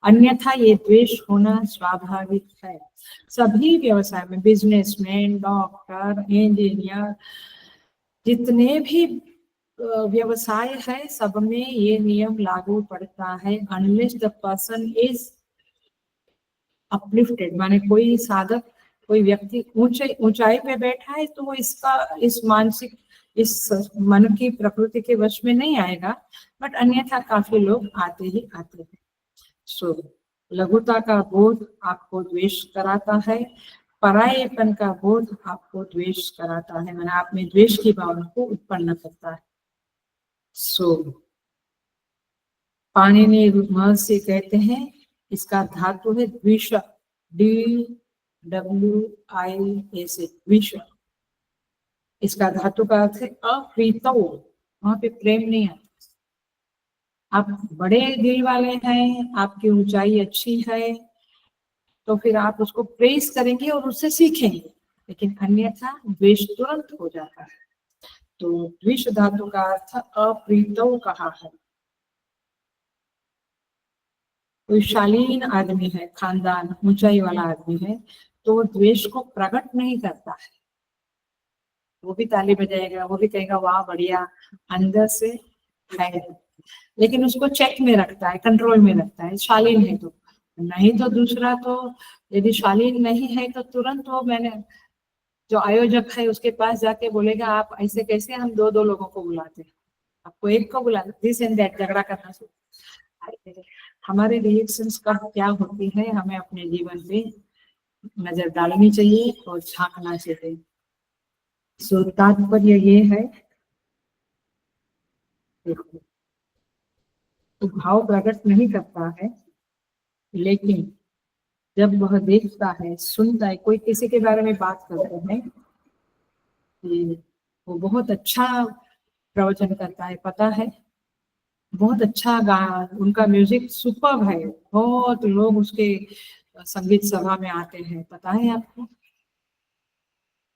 अन्यथा ये द्वेष होना स्वाभाविक है। सभी व्यवसाय में, बिजनेसमैन, डॉक्टर, इंजीनियर, जितने भी व्यवसाय है, सब में ये नियम लागू पड़ता है, unless the person is uplifted. माने कोई साधक, कोई व्यक्ति ऊंचाई पे बैठा है तो वो इस मानसिक, इस मन की प्रकृति के वश में नहीं आएगा, बट अन्यथा काफी लोग आते ही आते हैं। सो लघुता का बोध आपको द्वेष कराता है, परायेपन का बोध आपको द्वेष कराता है, मैंने आप में द्वेष की भावना को उत्पन्न करता है। सो पाणिनि महर्षि कहते हैं, इसका धातु है द्विष, DWIS, द्विष। इसका धातु का अर्थ है अप्रीतो, वहां पे प्रेम नहीं आता। आप बड़े दिल वाले हैं, आपकी ऊंचाई अच्छी है, तो फिर आप उसको प्रेस करेंगे और उससे सीखेंगे, लेकिन अन्यथा द्वेष तुरंत हो जाता है। तो द्विष धातु का अर्थ अप्रीतो कहा है। कोई शालीन आदमी है, खानदान ऊंचाई वाला आदमी है, तो वो द्वेष को प्रकट नहीं करता है, वो भी ताली बजाएगा, वो भी कहेगा वाह बढ़िया, अंदर से है, लेकिन उसको चेक में रखता है, कंट्रोल में रखता है, शालीन है तो। नहीं तो दूसरा तो, यदि शालीन नहीं है तो तुरंत वो, मैंने जो आयोजक है उसके पास जाके बोलेगा आप ऐसे कैसे, हम दो दो लोगों को बुलाते हैं, आपको एक को बुला, दिस एंड दैट, झगड़ा करना शुरू। हमारे रिएक्शंस का क्या होती है, हमें अपने जीवन पे नजर डालनी चाहिए और झांकना चाहिए। सो तात्पर्य ये है, देखो तो भाव प्रकट नहीं करता है, लेकिन जब वह देखता है, सुनता है, कोई किसी के बारे में बात करते हैं कि वो बहुत अच्छा प्रवचन करता है, पता है बहुत अच्छा गा, उनका म्यूजिक सुपर्ब है, बहुत लोग उसके संगीत सभा में आते हैं, पता है आपको,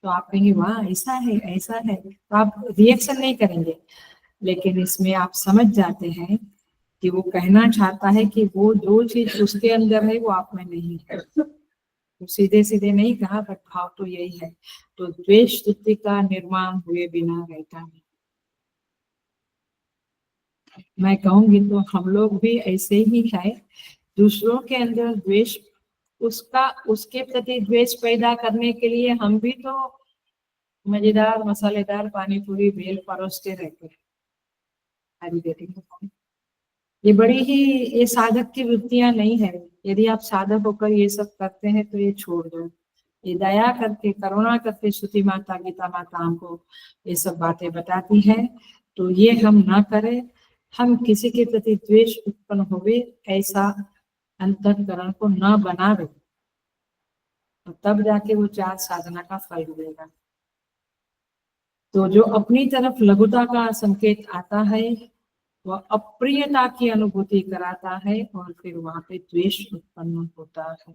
तो आप कहेंगे वाह ऐसा है ऐसा है, तो आप रिएक्शन नहीं करेंगे, लेकिन इसमें आप समझ जाते हैं कि वो कहना चाहता है कि वो जो चीज उसके अंदर है वो आप में नहीं है। तो सीधे सीधे नहीं कहा, बट भाव तो यही है। तो द्वेष वृत्ति का निर्माण हुए बिना रहता नहीं। मैं कहूंगी तो हम लोग भी ऐसे ही है, दूसरों के अंदर द्वेष, उसका उसके प्रति द्वेष पैदा करने के लिए हम भी तो मजेदार मसालेदार पानी पूरी भेल परोसते रहते हैं। ये बड़ी ही, ये साधक की वृत्तियां नहीं है, यदि आप साधक होकर ये सब करते हैं तो ये छोड़ दो। ये दया करके करुणा करके श्रुति माता गीता माता हमको ये सब बातें बताती है। तो ये हम ना करें, हम किसी के प्रति द्वेष उत्पन्न होवे ऐसा अंतःकरण को न बनावे, तो तब जाके वो चार साधना का फल मिलेगा। तो जो अपनी तरफ लघुता का संकेत आता है वह अप्रियता की अनुभूति कराता है और फिर वहां पे द्वेष उत्पन्न होता है।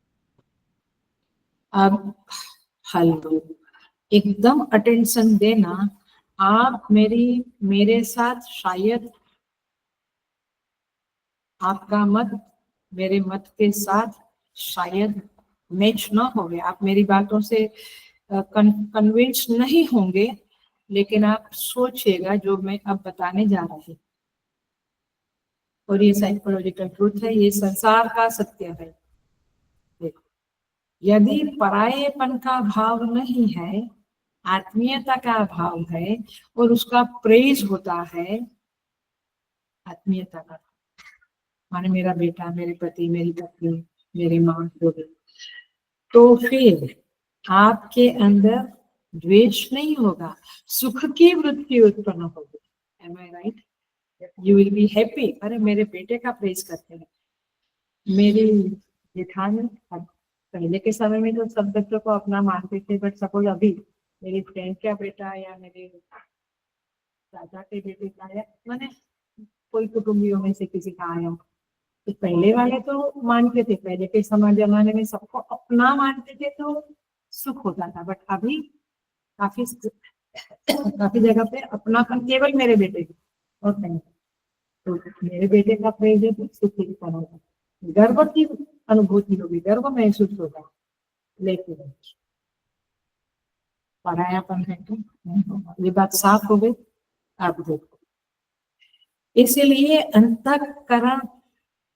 अब हेलो, एकदम अटेंशन देना। आप मेरे साथ शायद आपका मत मेरे मत के साथ शायद मैच न होंगे, आप मेरी बातों से कन्विंस नहीं होंगे, लेकिन आप सोचिएगा जो मैं अब बताने जा रही, और ये साइकोलॉजिकल ट्रूथ है, ये संसार का सत्य है। देखो, यदि परायेपन का भाव नहीं है, आत्मीयता का भाव है और उसका प्रेज होता है, आत्मीयता का माने मेरा बेटा, मेरे पति, मेरी पत्नी, मेरी माँ, तो फिर आपके अंदर द्वेष नहीं होगा, सुख की वृत्ति उत्पन्न होगी। Am I right? You will be happy। अरे मेरे बेटे का प्रेज करते हैं, मेरी जेठानी, पहले के समय में तो सब बच्चों को अपना मानते थे, बट सपोज अभी मेरी फ्रेंड का बेटा या मेरे दादा के बेटे का या मैंने कोई कुटुंबियों में से किसी का आया, तो पहले वाले तो मानते थे, पहले के समय जमाने में सबको अपना मानते थे तो सुख होता था, बट अभी काफी जगह पे अपनापन केवल मेरे बेटे की और नहीं, तो मेरे बेटे का प्रेज है तो सुख की तरह होगा, गर्व की अनुभूति होगी, गर्व महसूस होगा, लेकिन परायापन है तो नहीं होगा। ये बात साफ हो गई। आप देखो, इसीलिए अंतःकरण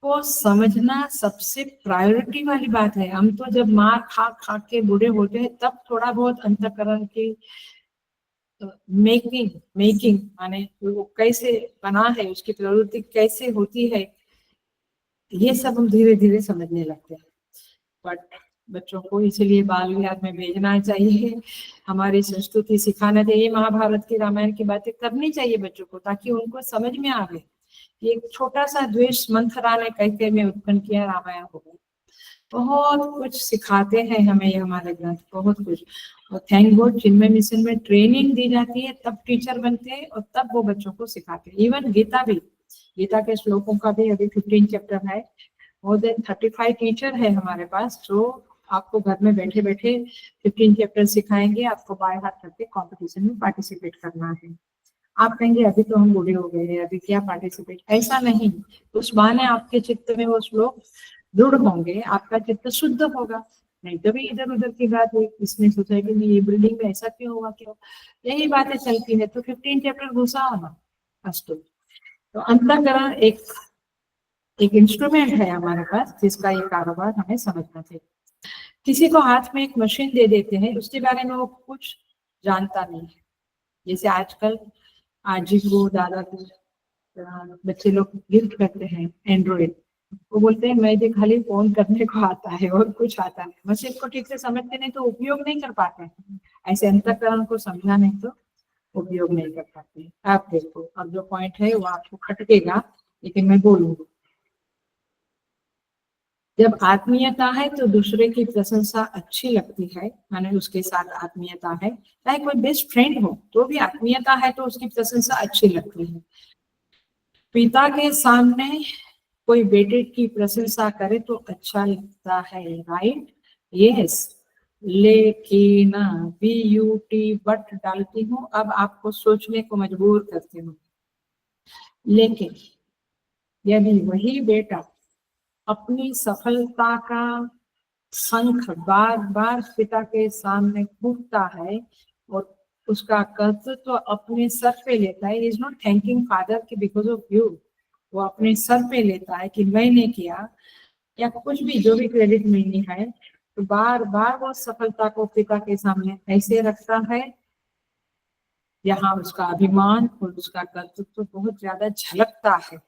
को समझना सबसे प्रायोरिटी वाली बात है। हम तो जब मार खा खा के बूढ़े होते हैं तब थोड़ा बहुत अंतःकरण की मेकिंग माने वो कैसे बना है, उसकी प्रवृत्ति कैसे होती है, ये सब हम धीरे धीरे समझने लगते हैं। बट बच्चों को इसलिए बाल विहार में भेजना चाहिए, हमारी संस्कृति सिखाना चाहिए, महाभारत की रामायण की बातें करनी चाहिए बच्चों को, ताकि उनको समझ में आवे। एक छोटा सा द्वेष मंथरा ने कैके में उत्पन्न किया, रामायण हो गई। बहुत कुछ सिखाते हैं हमें ये हमारे ग्रंथ, बहुत कुछ। और थैंक गॉड चिन्मय मिशन में ट्रेनिंग दी जाती है, तब टीचर बनते हैं और तब वो बच्चों को सिखाते हैं। इवन गीता भी, गीता के श्लोकों का भी अभी 15 चैप्टर है, मोर देन 35 टीचर है हमारे पास, जो आपको घर में बैठे बैठे 15 चैप्टर सिखाएंगे, आपको बाय हाथ करके कंपटीशन में पार्टिसिपेट करना है। आप कहेंगे अभी तो हम बूढ़े हो गए हैं, अभी क्या पार्टिसिपेट, ऐसा नहीं, उस बहाने आपके चित्त में वो श्लोक दृढ़ होंगे, आपका चित्त शुद्ध होगा। नहीं तो भी इधर उधर की बात है, इसने सोसाइटी में ये बिल्डिंग में ऐसा क्यों हुआ, क्यों, यही बातें चलती है, तो 15 चैप्टर घुसा होना अस्तु। तो अंतःकरण एक इंस्ट्रूमेंट है हमारे पास, जिसका ये कारोबार हमें समझना चाहिए। किसी को हाथ में एक मशीन दे देते हैं, उसके बारे में वो कुछ जानता नहीं है। जैसे आजकल आजी को, दादा को बच्चे लोग गिफ्ट करते हैं एंड्रॉइड, वो बोलते हैं मुझे खाली फोन करने को आता है और कुछ आता नहीं, मशीन को ठीक से समझते नहीं तो उपयोग नहीं कर पाते हैं। ऐसे अंतःकरण को समझा नहीं तो उपयोग नहीं कर पाते। आप देखो, अब जो पॉइंट है वो आपको खटकेगा, लेकिन मैं बोलूंगी। जब आत्मीयता है तो दूसरे की प्रशंसा अच्छी लगती है, माने उसके साथ आत्मीयता है, चाहे कोई बेस्ट फ्रेंड हो तो भी आत्मीयता है तो उसकी प्रशंसा अच्छी लगती है। पिता के सामने कोई बेटे की प्रशंसा करे तो अच्छा लगता है, राइट? यस। लेकिन BUT बट डालती हूँ, अब आपको सोचने को मजबूर करती हूँ। लेकिन यदि वही बेटा अपनी सफलता का शंख बार बार पिता के सामने फूंकता है और उसका कर्तृत्व तो अपने सर पे लेता है, इज नॉट थैंकिंग फादर की बिकॉज ऑफ यू, वो अपने सर पे लेता है कि मैंने किया, या कुछ भी जो भी क्रेडिट मिलनी है, तो बार बार वो सफलता को पिता के सामने ऐसे रखता है, यहाँ उसका अभिमान और उसका कर्तृत्व तो बहुत ज्यादा झलकता है।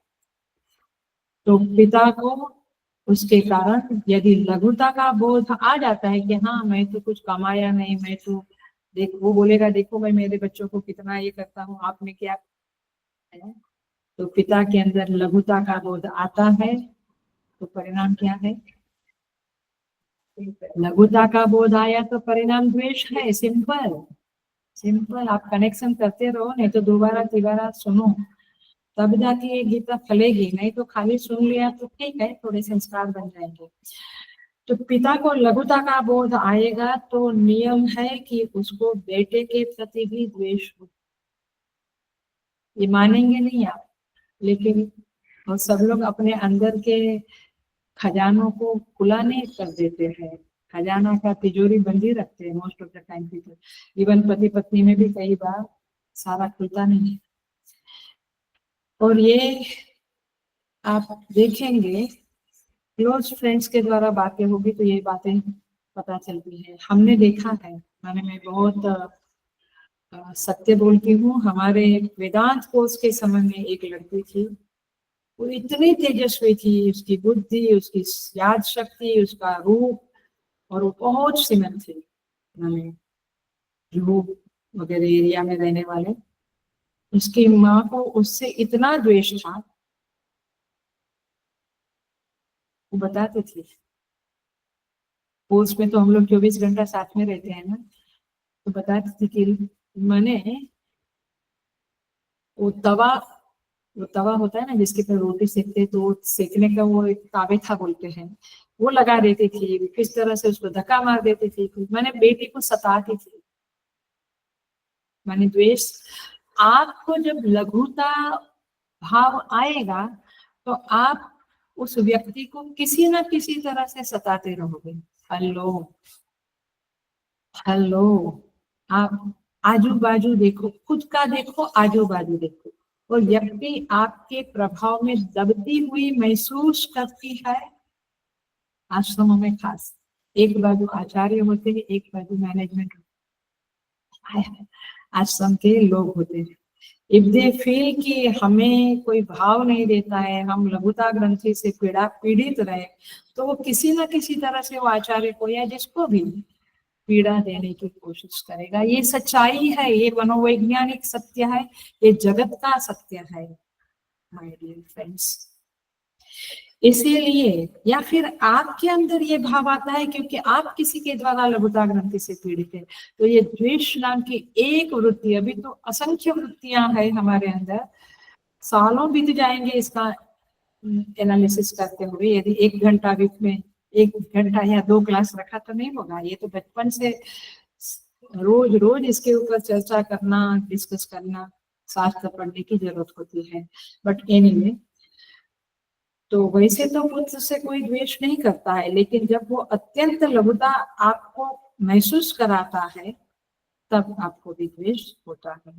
तो पिता को उसके कारण यदि लघुता का बोध आ जाता है कि हाँ मैं तो कुछ कमाया नहीं, मैं तो देख, वो बोलेगा देखो मैं मेरे बच्चों को कितना ये करता हूँ, आपने क्या है। तो पिता के अंदर लघुता का बोध आता है तो परिणाम क्या है? लघुता का बोध आया तो परिणाम द्वेष है। सिंपल सिंपल, आप कनेक्शन करते रहो, नहीं तो दोबारा तिबारा सुनो, तब जाके ये गीता फलेगी, नहीं तो खाली सुन लिया तो ठीक है, थोड़े संस्कार बन जाएंगे। तो पिता को लघुता का बोध आएगा तो नियम है कि उसको बेटे के प्रति भी द्वेष हो। ये मानेंगे नहीं आप, लेकिन और सब लोग अपने अंदर के खजानों को खुला नहीं कर देते हैं, खजाना का तिजोरी बंदी रखते हैं most of the time people. Even पति पत्नी में भी कई बार सारा खुलता नहीं है। और ये आप देखेंगे क्लोज फ्रेंड्स के द्वारा बातें होगी तो ये बातें पता चलती है। हमने देखा है, मैं बहुत सत्य बोलती हूँ, हमारे वेदांत कोर्स के समय में एक लड़की थी, वो इतनी तेजस्वी थी, उसकी बुद्धि, उसकी याद शक्ति, उसका रूप, और वो बहुत श्रीमंत थी, हमें जुहू वगैरह एरिया में रहने वाले। उसकी माँ को उससे इतना द्वेष था, वो बताते थे, कोर्स में तो हम लोग 24 घंटा साथ में रहते हैं ना, तो बताते थे कि मैंने वो तवा होता है ना जिसके पर रोटी सेकते, तो सेकने का वो एक तावे था बोलते हैं, वो लगा देती थी, किस तरह से उसको धक्का मार देती थी, मैंने बेटी को सताती थी। माने द्वेष, आपको जब लघुता भाव आएगा तो आप उस व्यक्ति को किसी ना किसी तरह से सताते रहोगे। हेलो हेलो, आप आजू बाजू देखो, खुद का देखो, आजू बाजू देखो, और व्यक्ति आपके प्रभाव में दबती हुई महसूस करती है। आश्रमों में खास एक बाजू आचार्य होते हैं, एक बाजू मैनेजमेंट आश्रम के लोग होते हैं। इफ दे फील कि हमें कोई भाव नहीं देता है, हम लघुता ग्रंथि से पीड़ित रहे, तो वो किसी ना किसी तरह से वो आचार्य को या जिसको भी पीड़ा देने की कोशिश करेगा। ये सच्चाई है, ये मनोवैज्ञानिक सत्य है, ये जगत का सत्य है माय डियर फ्रेंड्स। इसीलिए या फिर आपके अंदर ये भाव आता है क्योंकि आप किसी के द्वारा लघुता ग्रंथि से पीड़ित है, तो ये द्वेष नाम की एक वृत्ति, अभी तो असंख्य वृत्तियां है हमारे अंदर, सालों बीत जाएंगे इसका एनालिसिस करते हुए। यदि 1 घंटा वीक में 1 घंटा या 2 क्लास रखा तो नहीं होगा, ये तो बचपन से रोज रोज इसके ऊपर चर्चा करना, डिस्कस करना, शास्त्र पढ़ने की जरूरत होती है। बट एनीवे, तो वैसे तो पुत्र से कोई द्वेष नहीं करता है, लेकिन जब वो अत्यंत लघुता आपको महसूस कराता है तब आपको भी द्वेष होता है।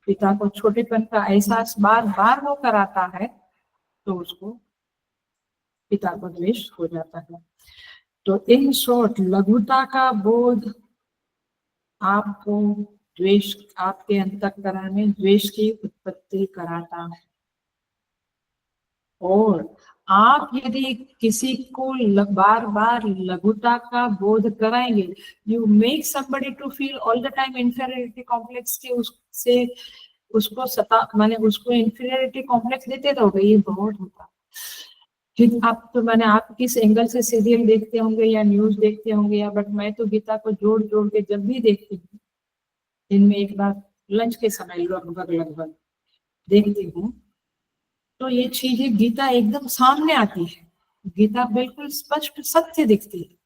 पिता को छोटेपन का एहसास बार बार वो कराता है तो उसको पिता को द्वेष हो जाता है। तो इन शॉर्ट, लघुता का बोध आपको द्वेष, आपके अंतःकरण में द्वेष की उत्पत्ति कराता है। और आप यदि किसी को बार बार लघुता का बोध कराएंगे, you make somebody to feel all the time inferiority complex के उससे उसको सता माने उसको इंफीरियरिटी कॉम्प्लेक्स देते रहोगे, ये बहुत होता है। फिर आप तो मैंने आप किस एंगल से सीरियल देखते होंगे या न्यूज देखते होंगे या, बट मैं तो गीता को जोड़ जोड़ के जब भी देखती हूँ, दिन में एक बार लंच के समय लगभग देखती हूँ, तो ये चीजें गीता एकदम सामने आती है, गीता बिल्कुल स्पष्ट सत्य दिखती है।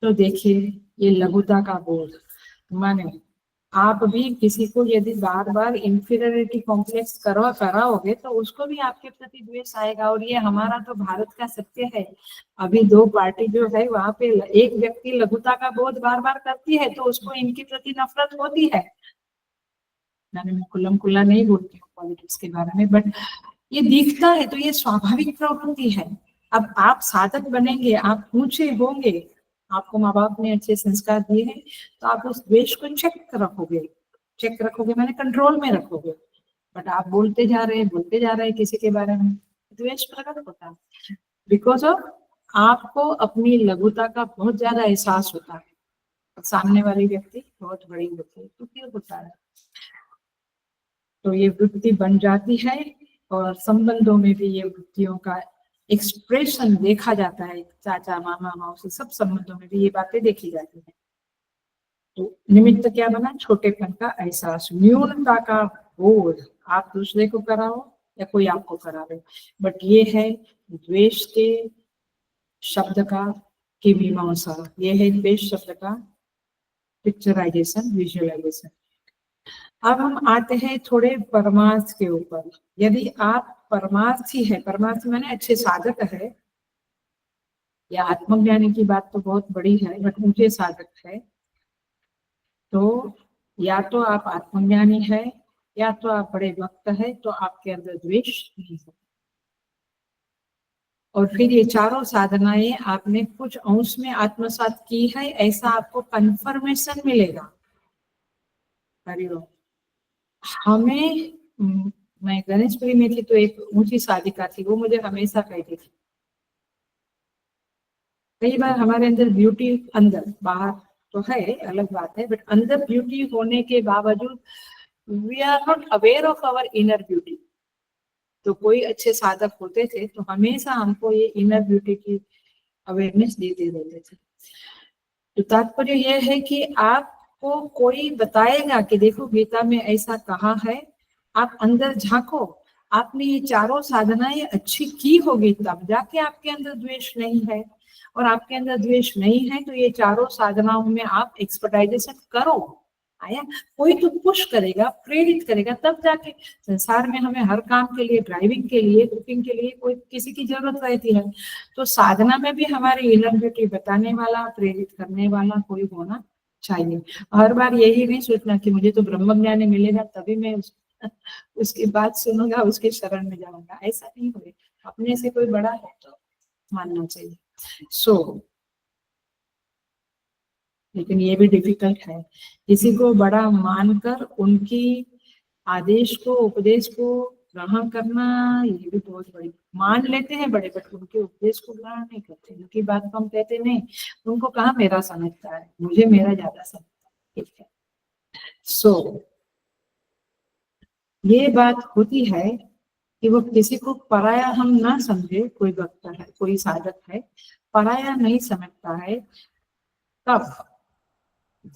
तो देखिए ये लघुता का बोध, माने आप भी किसी को यदि बार बार इंफीरियरिटी कॉम्प्लेक्स कराओगे तो उसको भी आपके प्रति द्वेष आएगा। और ये हमारा तो भारत का सत्य है। अभी 2 पार्टी जो है वहां पे एक व्यक्ति लघुता का बोध बार बार करती है तो उसको इनके प्रति नफरत होती है। मैं खुल्लम खुल्ला नहीं बोलती हूँ पॉलिटिक्स के बारे में, बट ये दिखता है, तो ये स्वाभाविक प्रवृत्ति है। अब आप साधक बनेंगे, आप ऊंचे होंगे, आपको माँ बाप ने अच्छे संस्कार दिए हैं, तो आप उस द्वेष को चेक रखोगे मैंने कंट्रोल में रखोगे। बट आप बोलते जा रहे हैं किसी के बारे में, द्वेष प्रकट होता है। बिकॉज ऑफ आपको अपनी लघुता का बहुत ज्यादा एहसास होता है, सामने वाली व्यक्ति बहुत बड़ी होती है तो क्यों होता है, तो ये वृत्ति बन जाती है। और संबंधों में भी ये वृत्तियों का एक्सप्रेशन देखा जाता है, चाचा मामा मौसी सब संबंधों में भी ये बातें देखी जाती है। तो निमित्त क्या बना, छोटेपन का एहसास, न्यूनता का बोध, आप दूसरे को कराओ या कोई आपको करावे, बट ये है द्वेष के शब्द का की मीमांसा, ये है द्वेष शब्द का पिक्चराइजेशन, विजुअलाइजेशन। अब हम आते हैं थोड़े परमार्थ के ऊपर। यदि आप परमार्थी है, परमार्थी माने अच्छे साधक है, या आत्मज्ञानी की बात तो बहुत बड़ी है, बट ऊंचे साधक है, तो या तो आप आत्मज्ञानी है या तो आप बड़े भक्त है, तो आपके अंदर द्वेष नहीं है। और फिर ये चारों साधनाएं आपने कुछ अंश में आत्मसात की है, ऐसा आपको कंफर्मेशन मिलेगा। हरिओम। हमें मैं गणेशपुरी में थी तो एक ऊंची साधिका थी, वो मुझे हमेशा कहती थी, कई बार हमारे अंदर ब्यूटी, अंदर बाहर तो है अलग बात है, बट अंदर ब्यूटी होने के बावजूद we are not aware of our inner beauty. तो कोई अच्छे साधक होते थे तो हमेशा हमको ये इनर ब्यूटी की अवेयरनेस देते रहते थे। तो तात्पर्य यह है कि आपको कोई बताएगा कि देखो गीता में ऐसा कहा है, आप अंदर झांको, आपने ये चारों साधनाएं अच्छी की होगी तब जाके आपके अंदर द्वेष नहीं है, और आपके अंदर द्वेष नहीं है तो ये चारों साधनाओं में आप एक्सपर्टाइजेशन करो। आया, कोई तो पुश करेगा, प्रेरित करेगा, तब जाके संसार में हमें हर काम के लिए, ड्राइविंग के लिए, कुकिंग के लिए कोई किसी की जरूरत रहती है, तो साधना में भी हमारी इनर ब्यूटी बताने वाला, प्रेरित करने वाला कोई होना चाहिए। हर बार यही नहीं सोचना कि मुझे तो ब्रह्म ज्ञान मिलेगा तभी मैं उसकी बात सुनूंगा, उसके शरण में जाऊंगा, ऐसा नहीं हो। अपने से कोई बड़ा है तो मानना चाहिए। लेकिन ये भी डिफिकल्ट है, किसी को बड़ा मानकर उनकी आदेश को, उपदेश को ग्रहण करना, ये भी बहुत बड़ी, मान लेते हैं बड़े बट उनके उपदेश को ग्रहण नहीं करते, उनकी बात को हम कहते नहीं, उनको कहा मेरा समझता है, मुझे मेरा ज्यादा समझता है, ठीक है। ये बात होती है कि वो किसी को पराया हम ना समझे, कोई भक्त है, कोई साधक है, पराया नहीं समझता है तब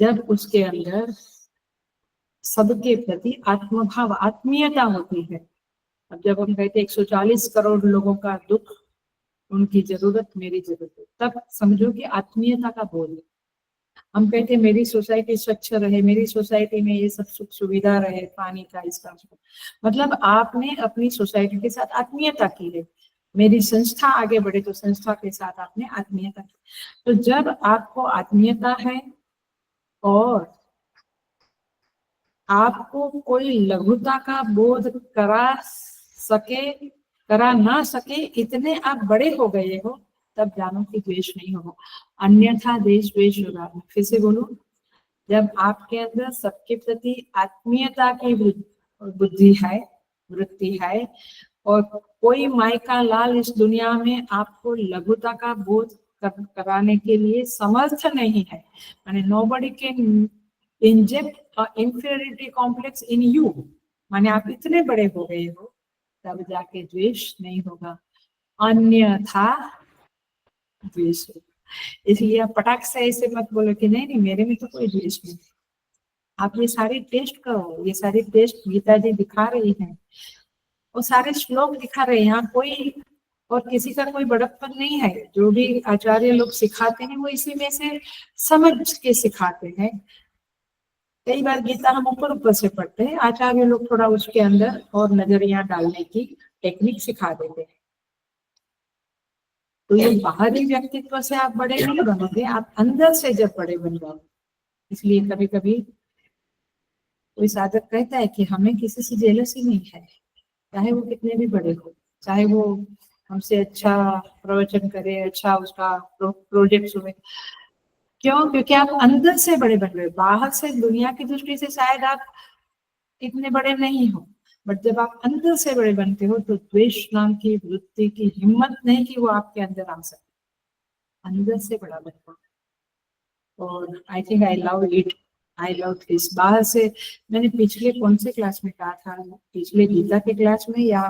जब उसके अंदर सबके प्रति आत्मभाव, आत्मीयता होती है। अब जब हम कहते 140 करोड़ लोगों का दुख, उनकी जरूरत मेरी जरूरत, तब समझो कि आत्मीयता का बोध है। हम कहते मेरी सोसाइटी स्वच्छ रहे, मेरी सोसाइटी में ये सब सुख सुविधा रहे, पानी का, इसका, मतलब आपने अपनी सोसाइटी के साथ आत्मीयता की है। मेरी संस्था आगे बढ़े तो संस्था के साथ आपने आत्मीयता की। तो जब आपको आत्मीयता है और आपको कोई लघुता का बोध करा ना सके, इतने आप बड़े हो गए हो, तब जानो कि द्वेष नहीं होगा, अन्यथा देश द्वेष होगा। फिर से बोलो, जब आपके अंदर सबके प्रति आत्मीयता की बुद्धि है, वृत्ति है, और कोई मायका लाल इस दुनिया में आपको लघुता का बोध कराने के लिए समर्थ नहीं है, माने nobody can inject inferiority complex in you, माने आप इतने बड़े हो गए हो, तब जाके द्वेष नहीं होगा, अन्यथा द्वेष होगा। इसलिए आप पटाख से ऐसे मत बोलो कि नहीं नहीं मेरे में तो कोई द्वेष नहीं। आप ये सारे टेस्ट करो, ये सारे टेस्ट गीता जी दिखा रही हैं, वो सारे श्लोक दिखा रहे हैं, यहाँ कोई और किसी का कोई बड़प्पन नहीं है। जो भी आचार्य लोग सिखाते हैं वो इसी में से समझ के सिखाते हैं। कई बार गीता हम ऊपर ऊपर से पढ़ते हैं, आचार्य लोग थोड़ा उसके अंदर और नजरिया डालने की टेक्निक सिखा देते हैं। तो ये बाहरी व्यक्तित्व से आप बड़े नहीं बनोगे, आप अंदर से जब बड़े बन जाओ। इसलिए कभी कभी कोई साधक कहता है कि हमें किसी से जेलसी नहीं है, चाहे वो कितने भी बड़े हो, चाहे वो हमसे अच्छा प्रवचन करे, अच्छा उसका प्रोजेक्ट हुए, क्यों? क्योंकि आप अंदर से बड़े बन रहे हो। बाहर से दुनिया की दृष्टि से शायद आप इतने बड़े नहीं हो, बट जब आप अंदर से बड़े बनते हो तो द्वेष नाम की वृत्ति की हिम्मत नहीं कि वो आपके अंदर आ सके, अंदर से बड़ा बनना। और I think I love it, I love this. बाहर से मैंने पिछले कौन से क्लास में कहा था, पिछले गीता के क्लास में या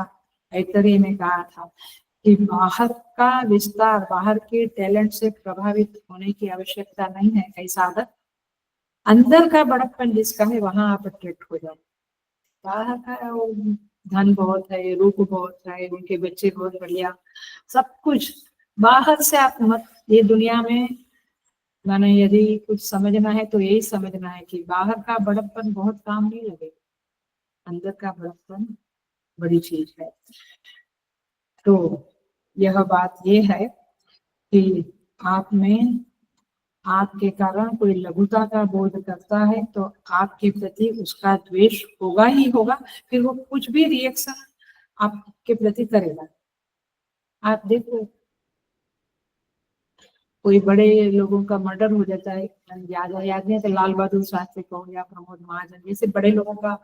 ऐतरेय में कहा था कि बाहर का विस्तार, बाहर के टैलेंट से प्रभावित होने की आवश्यकता नहीं है। कैसा आदत, अंदर का बड़प्पन जिसका है वहां आप अट्रैक्ट हो जाओ। बाहर का वो धन बहुत है, रूप बहुत है, उनके बच्चे बहुत बढ़िया, सब कुछ बाहर से आप मत, ये दुनिया में माने यदि कुछ समझना है तो यही समझना है कि बाहर का बड़प्पन बहुत काम नहीं लगेगा, अंदर का बड़प्पन बड़ी चीज है। तो यह बात ये है कि आप में, आपके कारण कोई लघुता का बोध करता है तो आपके प्रति उसका द्वेष होगा ही होगा, फिर वो कुछ भी रिएक्शन आपके प्रति करेगा। आप देखो कोई बड़े लोगों का मर्डर हो जाता है, याद नहीं तो लाल बहादुर शास्त्री को या प्रमोद महाजन जैसे बड़े लोगों का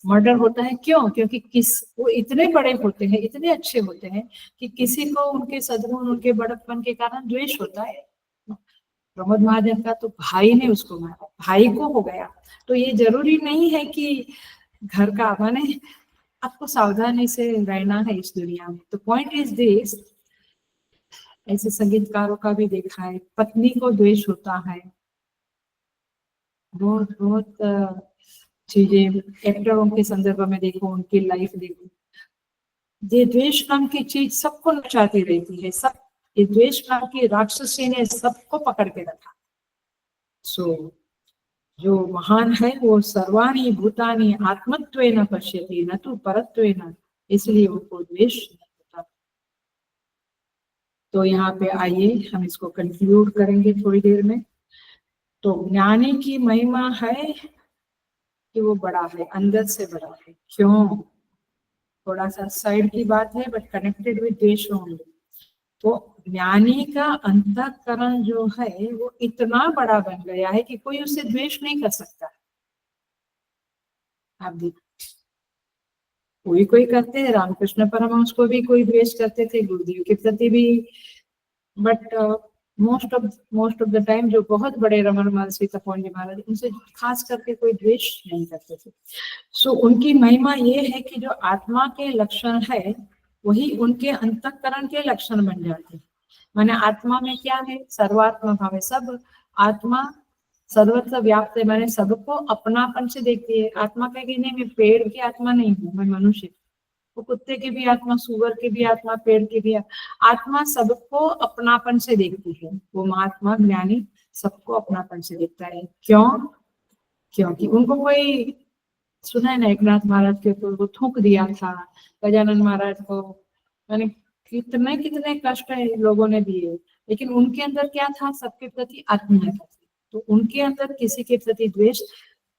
मर्डर होता है, क्यों? क्योंकि वो इतने बड़े होते हैं, इतने अच्छे होते हैं कि किसी को उनके सद्गुण, उनके बड़प्पन के कारण द्वेष होता है। प्रमोद महाजन का तो भाई ने उसको मारा, भाई को हो गया। तो ये जरूरी नहीं है कि घर का, माने आपको सावधानी से रहना है इस दुनिया में। तो पॉइंट इज दिस, ऐसे संगीतकारों का भी देखा है, पत्नी को द्वेष होता है, बहुत बहुत चीजें, एक्टरों के संदर्भ में देखो, उनकी लाइफ देखो, ये द्वेष नाम की चीज सबको नचाती रहती है। सब, ये द्वेष नाम की राक्षसी ने सबको पकड़ के रखा। सो जो महान है वो सर्वाणी भूतानि आत्मत्वेन पश्यति न तो परत्वेन, इसलिए उनको द्वेष नहीं होता। तो यहाँ पे आइए हम इसको कंक्लूड करेंगे थोड़ी देर में। तो ज्ञानी की महिमा है कि वो बड़ा है, अंदर से बड़ा है। क्यों? थोड़ा सा साइड की बात है बट कनेक्टेड विद द्वेष ओनली। तो ज्ञानी का अंतःकरण जो है वो इतना बड़ा बन गया है कि कोई उसे द्वेष नहीं कर सकता। आप देखिए, कोई करते हैं, रामकृष्ण परमहंस को भी कोई द्वेष करते थे, गुरुदेव के प्रति भी, but most of the time जो बहुत बड़े रमन महर्षि तपोवन जी महाराज, उनसे खास करके कोई द्वेष नहीं करते थे। सो उनकी महिमा ये है कि जो आत्मा के लक्षण है वही उनके अंतःकरण के लक्षण बन जाते हैं। माने आत्मा में क्या है? सर्वात्मा भाव है, सब आत्मा सर्वत्र व्याप्त है, मैंने सबको अपनापन से देखती है। आत्मा का कहने में पेड़ की आत्मा नहीं हूँ मैं, मनुष्य, वो कुत्ते की भी आत्मा, सुअर की भी आत्मा, पेड़ की भी आत्मा सबको अपनापन से देखती है। वो महात्मा ज्ञानी सबको अपनापन से देखता है। क्यों? क्योंकि उनको कोई, सुना है ना एकनाथ महाराज के ऊपर वो थूक दिया था, गजानन महाराज को, मैंने कितने कितने कष्ट लोगों ने दिए, लेकिन उनके अंदर क्या था? सबके प्रति आत्मीयता थी। तो उनके अंदर किसी के प्रति द्वेष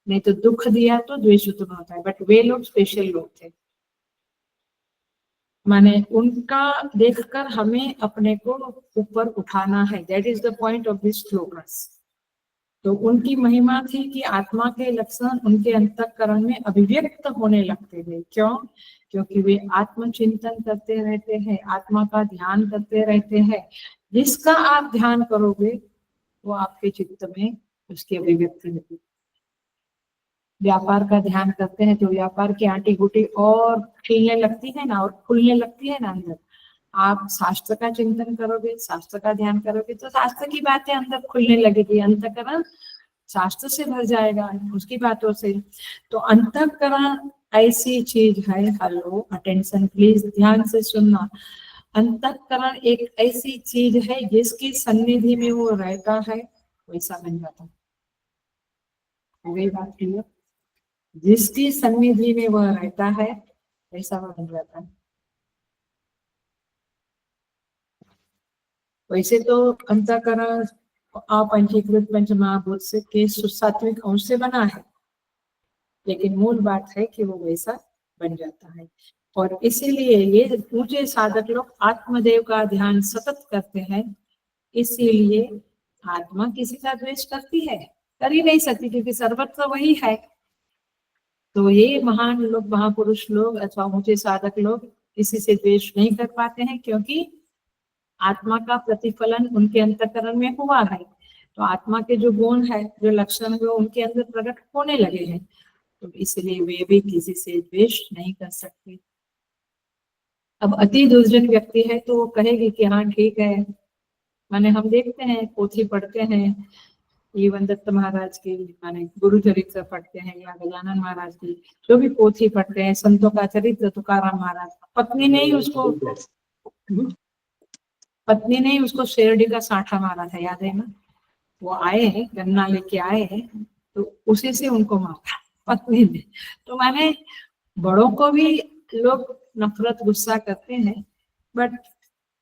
नहीं, तो दुख दिया तो द्वेष उत्पन्न होता है, बट वे लोग स्पेशल लोग थे। माने उनका देखकर हमें अपने को ऊपर उठाना है, that is the point of this shlokas. तो उनकी महिमा थी कि आत्मा के लक्षण उनके अंतःकरण में अभिव्यक्त होने लगते थे। क्यों? क्योंकि वे आत्मचिंतन करते रहते हैं, आत्मा का ध्यान करते रहते हैं। जिसका आप ध्यान करोगे वो आपके चित्त में उसकी अभिव्यक्ति होगी। व्यापार का ध्यान करते हैं तो व्यापार की आंटी गुटी और खिलने लगती है ना, और खुलने लगती है ना अंदर। आप शास्त्र का चिंतन करोगे, शास्त्र का ध्यान करोगे तो शास्त्र की बातें अंदर खुलने लगेगी, अंतःकरण शास्त्र से भर जाएगा उसकी बातों से। तो अंतःकरण ऐसी चीज है, हेलो अटेंशन प्लीज, ध्यान से सुनना। अंतःकरण एक ऐसी चीज है जिसकी सन्निधि में वो रहता है वैसा बन जाता है। हो गई बात क्लियर? जिसकी सन्निधि में वह रहता है वैसा वह बन जाता है। वैसे तो अंतःकरण अपंचीकृत पंच महाभूत से के सात्विक अंश से बना है, लेकिन मूल बात है कि वो वैसा बन जाता है। और इसीलिए ये ऊंचे साधक लोग आत्मदेव का ध्यान सतत करते हैं। इसीलिए आत्मा किसी का द्वेष करती है? कर ही नहीं सकती, क्योंकि सर्वत्र वही है। तो ये महान लोग, महापुरुष लोग अथवा ऊंचे साधक लोग किसी से द्वेष नहीं कर पाते हैं, क्योंकि आत्मा का प्रतिफलन उनके अंतःकरण में हुआ है। तो आत्मा के जो गुण है, जो लक्षण है, वो उनके अंदर प्रकट होने लगे हैं, तो इसलिए वे भी किसी से द्वेष नहीं कर सकते। अब अति दुर्जन व्यक्ति है तो वो कहेगी कि हाँ ठीक है, माने हम देखते हैं, पोथी पढ़ते हैं, जीवन दत्त महाराज की माने गुरु चरित्र पढ़ते हैं, या गजानन महाराज की जो भी पोथी पढ़ते हैं, संतों का चरित्र, तुकाराम महाराज, पत्नी ने ही उसको शेरडी का साठा मारा था, याद है ना? वो आए, गन्ना लेके आए, तो उसी से उनको मारा पत्नी ने। तो माने बड़ों को भी लोग नफरत गुस्सा करते हैं, बट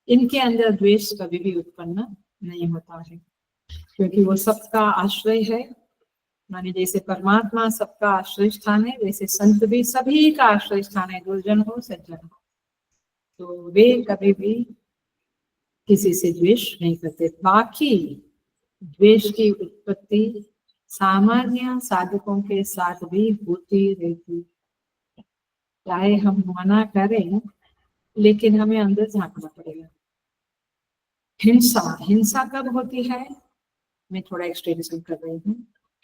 इनके अंदर द्वेष कभी भी उत्पन्न नहीं होता है, क्योंकि वो सबका आश्रय है। माने जैसे परमात्मा सबका आश्रय स्थान है, वैसे संत भी सभी का आश्रय स्थान है, दुर्जन हो सज्जन हो। तो वे कभी भी किसी से द्वेष नहीं करते। बाकी द्वेष की उत्पत्ति सामान्य साधकों के साथ भी होती रहती, चाहे हम मना करें, लेकिन हमें अंदर झांकना पड़ेगा। हिंसा कब होती है? मैं थोड़ा एक्सटेंशन कर रही हूँ।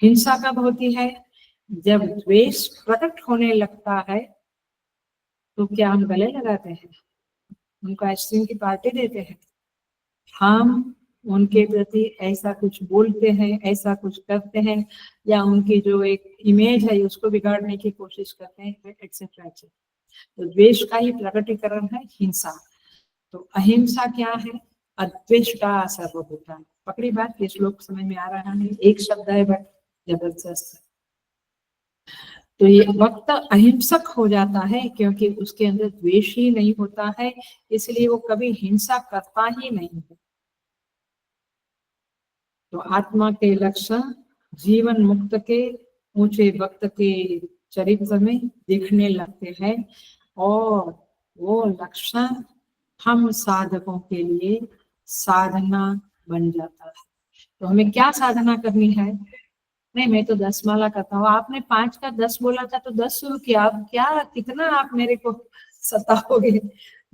हिंसा कब होती है? जब द्वेष प्रकट होने लगता है, तो क्या हम गले लगाते हैं, उनको आइसक्रीम की पार्टी देते हैं, हम उनके प्रति ऐसा कुछ बोलते हैं, ऐसा कुछ करते हैं, या उनकी जो एक इमेज है उसको बिगाड़ने की कोशिश करते हैं, एक्सेट्रा एक्सेट्रा। तो द्वेष का ही प्रकटीकरण है हिंसा। तो अहिंसा क्या है? अद्वेष्टा सर्वभूतानि। पकड़ी बात? ये श्लोक समझ में आ रहा है? एक शब्द है बट जबरदस्त। तो ये वक्त अहिंसक हो जाता है क्योंकि उसके अंदर द्वेष ही नहीं होता है, इसलिए वो कभी हिंसा करता ही नहीं है। तो आत्मा के लक्षण जीवन मुक्त के ऊंचे वक्त के चरित्र में दिखने लगते हैं, और वो लक्षण हम साधकों के लिए साधना बन जाता है। तो हमें क्या साधना करनी है? नहीं, मैं तो 10 माला करता हूँ, आपने 5 का 10 बोला था तो 10 शुरू किया, अब क्या कितना आप मेरे को सताओगे?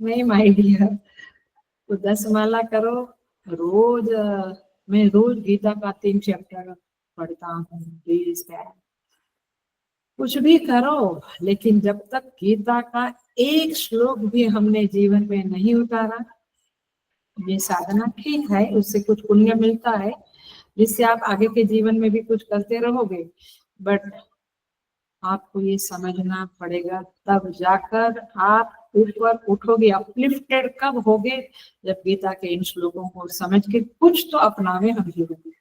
नहीं माय डियर, तो 10 माला करो रोज। मैं रोज गीता का 3 चैप्टर पढ़ता हूँ, प्लीज कुछ भी करो, लेकिन जब तक गीता का एक श्लोक भी हमने जीवन में नहीं उतारा, ये साधना ठीक है, उससे कुछ पुण्य मिलता है, जिससे आप आगे के जीवन में भी कुछ करते रहोगे, बट आपको ये समझना पड़ेगा, तब जाकर आप ऊपर उठोगे। अपलिफ्टेड कब होगे? जब गीता के इन श्लोकों को समझ के कुछ तो अपनावे हम जीवन में।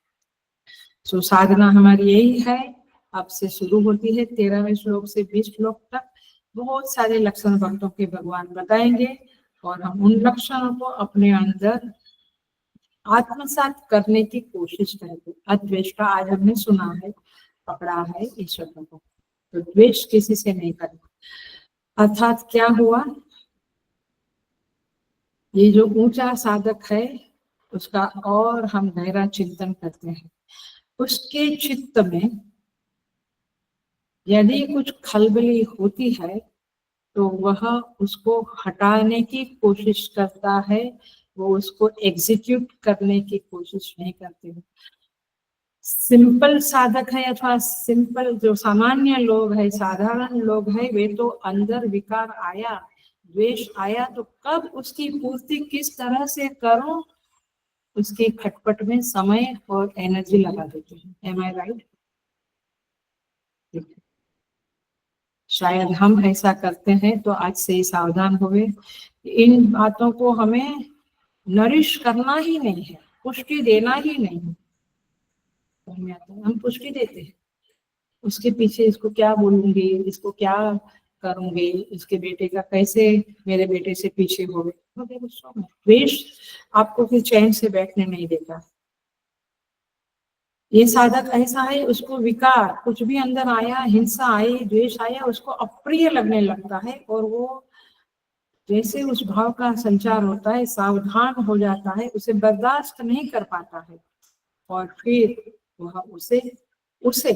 सो साधना हमारी यही है, अब से शुरू होती है 13वें श्लोक से 20 श्लोक तक। बहुत सारे लक्षण भक्तों के भगवान बताएंगे, और हम उन लक्षणों को अपने अंदर आत्मसात करने की कोशिश करेंगे। अद्वेष का आज हमने सुना है, पकड़ा है ईश्वर को, तो द्वेष किसी से नहीं करना। अर्थात क्या हुआ? ये जो ऊंचा साधक है उसका और हम गहरा चिंतन करते हैं, उसके चित्त में यदि कुछ खलबली होती है तो वह उसको हटाने की कोशिश करता है, वो उसको एग्जीक्यूट करने की कोशिश नहीं करते हैं। सिंपल साधक है अथवा सिंपल जो सामान्य लोग है, साधारण लोग है, वे तो अंदर विकार आया, द्वेष आया, तो कब उसकी पूर्ति किस तरह से करो, उसके खटपट में समय और एनर्जी लगा देते हैं। एम आई राइट? शायद हम ऐसा करते हैं, तो आज से ही सावधान हुए। इन बातों को हमें नरिश करना ही नहीं है, पुष्टि देना ही नहीं है। हम पुष्टि देते हैं, उसके पीछे इसको क्या बोलूंगी, इसको क्या करूंगी, इसके बेटे का कैसे मेरे बेटे से पीछे हो गए। द्वेष आपको फिर चैन से बैठने नहीं देता। ये साधक ऐसा है, उसको विकार कुछ भी अंदर आया, हिंसा आई, द्वेष आया, उसको अप्रिय लगने लगता है, और वो जैसे उस भाव का संचार होता है, सावधान हो जाता है, उसे बर्दाश्त नहीं कर पाता है, और फिर वह उसे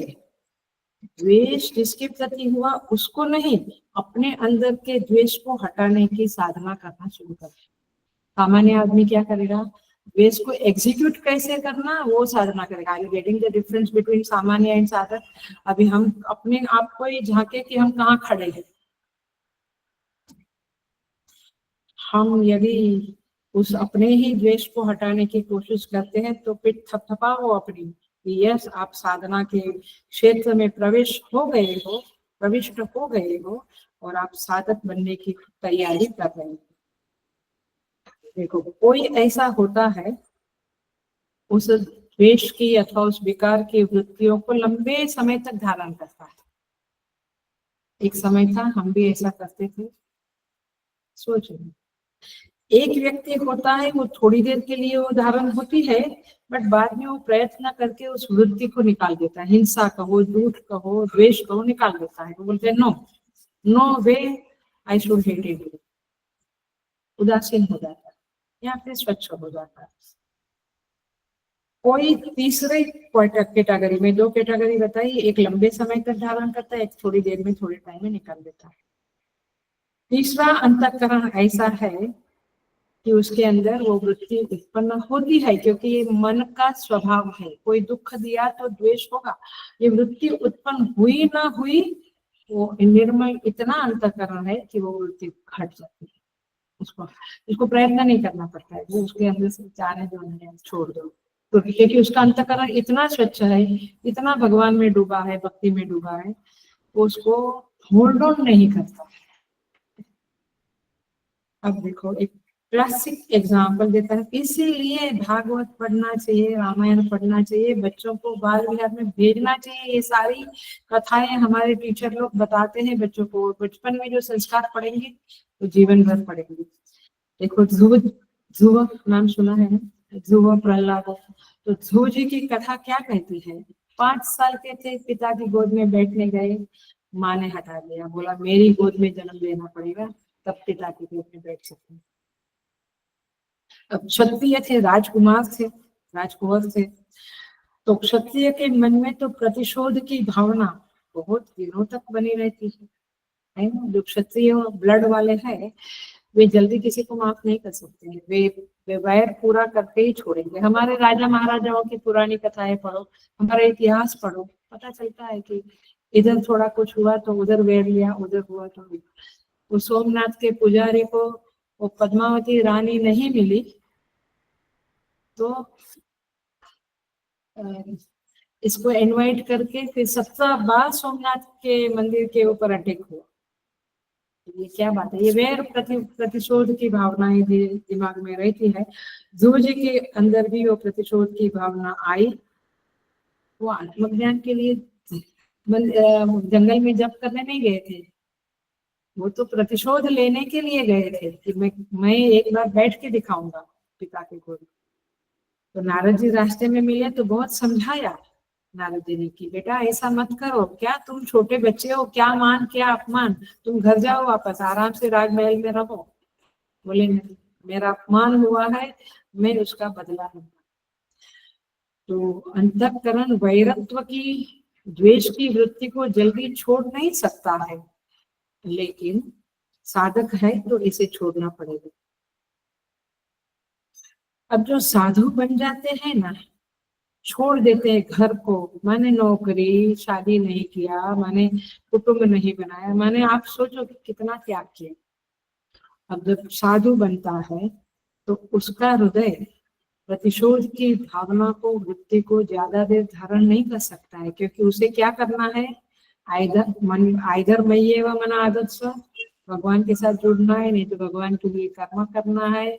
द्वेष जिसके प्रति हुआ उसको नहीं, अपने अंदर के द्वेष को हटाने की साधना करना शुरू कर। सामान्य आदमी क्या करेगा, द्वेष को एग्जीक्यूट कैसे करना वो साधना करेगा। I getting the difference between सामान्य एंड साधक। अभी हम अपने आप को ही झांके कि हम कहाँ खड़े हैं। हम यदि उस अपने ही द्वेष को हटाने की कोशिश करते हैं तो फिर थपथपाओ अपनी, यस आप साधना के क्षेत्र में प्रवेश हो गए हो, प्रविष्ट हो गए हो और आप साधक बनने की तैयारी कर रहे हो। देखो कोई ऐसा होता है उस द्वेष की अथवा उस विकार की वृत्तियों को लंबे समय तक धारण करता है। एक समय था हम भी ऐसा करते थे। सोचो, एक व्यक्ति होता है वो थोड़ी देर के लिए वो धारण होती है, बट बाद में वो प्रयत्न करके उस वृत्ति को निकाल देता है। हिंसा कहो, झूठ कहो, द्वेष कहो, निकाल देता है। वो बोलते हैं no, no way, I should hate it. उदासीन हो जाता है या फिर स्वच्छ हो जाता है। कोई तीसरे कैटेगरी में, दो कैटेगरी बताई, एक लंबे समय तक धारण करता है, एक थोड़ी देर में, थोड़े टाइम में निकाल देता है। तीसरा अंतःकरण ऐसा है कि उसके अंदर वो वृत्ति उत्पन्न होती है, क्योंकि ये मन का स्वभाव है। कोई दुख दिया तो द्वेष होगा। ये वृत्ति उत्पन्न हुई ना हुई, वो निर्मल इतना अंतःकरण है कि वो वृत्ति घट जाती है। उसको प्रयत्न नहीं करना पड़ता है, वो उसके अंदर से चाहे जो नहीं छोड़ दो। तो क्योंकि उसका अंतःकरण इतना स्वच्छ है, इतना भगवान में डूबा है, भक्ति में डूबा है, वो उसको होल्ड ऑन नहीं करता। अब देखो एक क्लासिक एग्जाम्पल देता है, इसीलिए भागवत पढ़ना चाहिए, रामायण पढ़ना चाहिए, बच्चों को बाल विहार में भेजना चाहिए। ये सारी कथाएं हमारे टीचर लोग बताते हैं बच्चों को। बचपन में जो संस्कार पढ़ेंगे तो जीवन भर पढ़ेंगे। देखो ध्रुव नाम सुना है, ध्रुव प्रहलाद। तो ध्रुव जी की कथा क्या कहती है, 5 साल के थे, पिता की गोद में बैठने गए, माँ ने हटा दिया, बोला मेरी गोद में जन्म लेना पड़ेगा तब पिता की गोद में बैठ सकते। अब क्षत्रिय थे, राजकुमार थे, राजकुंवर थे, तो क्षत्रिय के मन में तो प्रतिशोध की भावना बहुत दिनों तक बनी रहती है ना। जो क्षत्रिय ब्लड वाले हैं वे जल्दी किसी को माफ नहीं कर सकते हैं। वे वैर पूरा करके ही छोड़ेंगे। हमारे राजा महाराजाओं की पुरानी कथाएं पढ़ो, हमारा इतिहास पढ़ो, पता चलता है कि इधर थोड़ा कुछ हुआ तो उधर वैर लिया, उधर हुआ तो वो सोमनाथ के पुजारी को वो पद्मावती रानी नहीं मिली तो इसको इनवाइट करके फिर 17 बार सोमनाथ के मंदिर के ऊपर अटैक हुआ। ये क्या बात है, ये वैर प्रतिशोध की भावनाएं भी दिमाग में रहती है। ध्रुव जी के अंदर भी वो प्रतिशोध की भावना आई। वो आत्मज्ञान के लिए जंगल में जप करने नहीं गए थे, वो तो प्रतिशोध लेने के लिए गए थे कि मैं एक बार बैठ के दिखाऊंगा पिता के गोद। तो नारद जी रास्ते में मिले तो बहुत समझाया नारद जी ने कि बेटा ऐसा मत करो, क्या तुम छोटे बच्चे हो, क्या मान क्या अपमान, तुम घर जाओ वापस आराम से राजमहल में रहो। बोले नहीं, मेरा अपमान हुआ है, मैं उसका बदला लूंगा। तो अंतःकरण वैरत्व की, द्वेष की वृत्ति को जल्दी छोड़ नहीं सकता है, लेकिन साधक है तो इसे छोड़ना पड़ेगा। अब जो साधु बन जाते हैं ना, छोड़ देते हैं घर को, मैंने नौकरी, शादी नहीं किया, मैंने कुटुंब नहीं बनाया, मैंने आप सोचो कि कितना त्याग किया। अब जब साधु बनता है तो उसका हृदय प्रतिशोध की भावना को, वृत्ति को ज्यादा देर धारण नहीं कर सकता है, क्योंकि उसे क्या करना है, आइधर मय्ये व मन आदत स, भगवान के साथ जुड़ना है, नहीं तो भगवान के लिए कर्म करना है,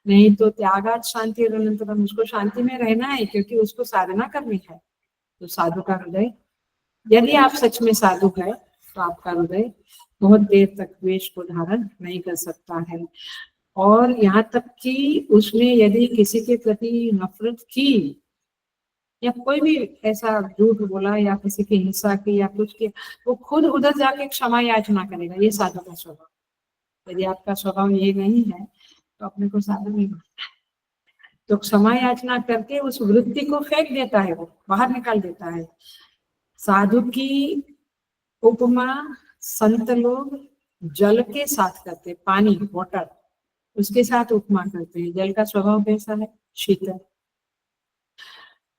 नहीं तो त्यागात शांति अनंतरम, उसको शांति में रहना है क्योंकि उसको साधना करनी है। तो साधु का हृदय, यदि आप सच में साधु है तो आपका हृदय बहुत देर तक द्वेष को धारण नहीं कर सकता है। और यहाँ तक कि उसने यदि किसी के प्रति नफरत की या कोई भी ऐसा झूठ बोला या किसी की हिंसा की या कुछ की, वो खुद उधर जाके क्षमा याचना करेगा। ये साधु का स्वभाव। यदि आपका स्वभाव ये नहीं है तो अपने को साधु नहीं मानना। तो क्षमा याचना करके उस वृत्ति को फेंक देता है, वो बाहर निकाल देता है। साधु की उपमा संत लोग जल के साथ करते, पानी वाटर उसके साथ उपमा करते हैं। जल का स्वभाव कैसा है? शीतल।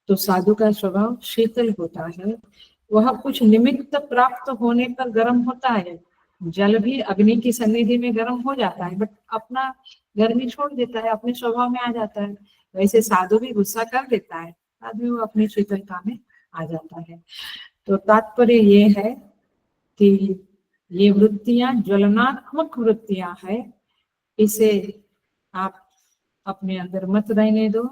तो साधु का स्वभाव शीतल होता है। वह कुछ निमित्त प्राप्त होने पर गर्म होता है। जल भी अग्नि की सन्निधि में गर्म हो जाता है, बट अपना गर्मी छोड़ देता है, अपने स्वभाव में आ जाता है। वैसे साधु भी गुस्सा कर देता है, बाद में वो अपनी शीतलता में आ जाता है। तो तात्पर्य ये है कि ये वृत्तियां ज्वलनात्मक वृत्तियां है, इसे आप अपने अंदर मत रहने दो।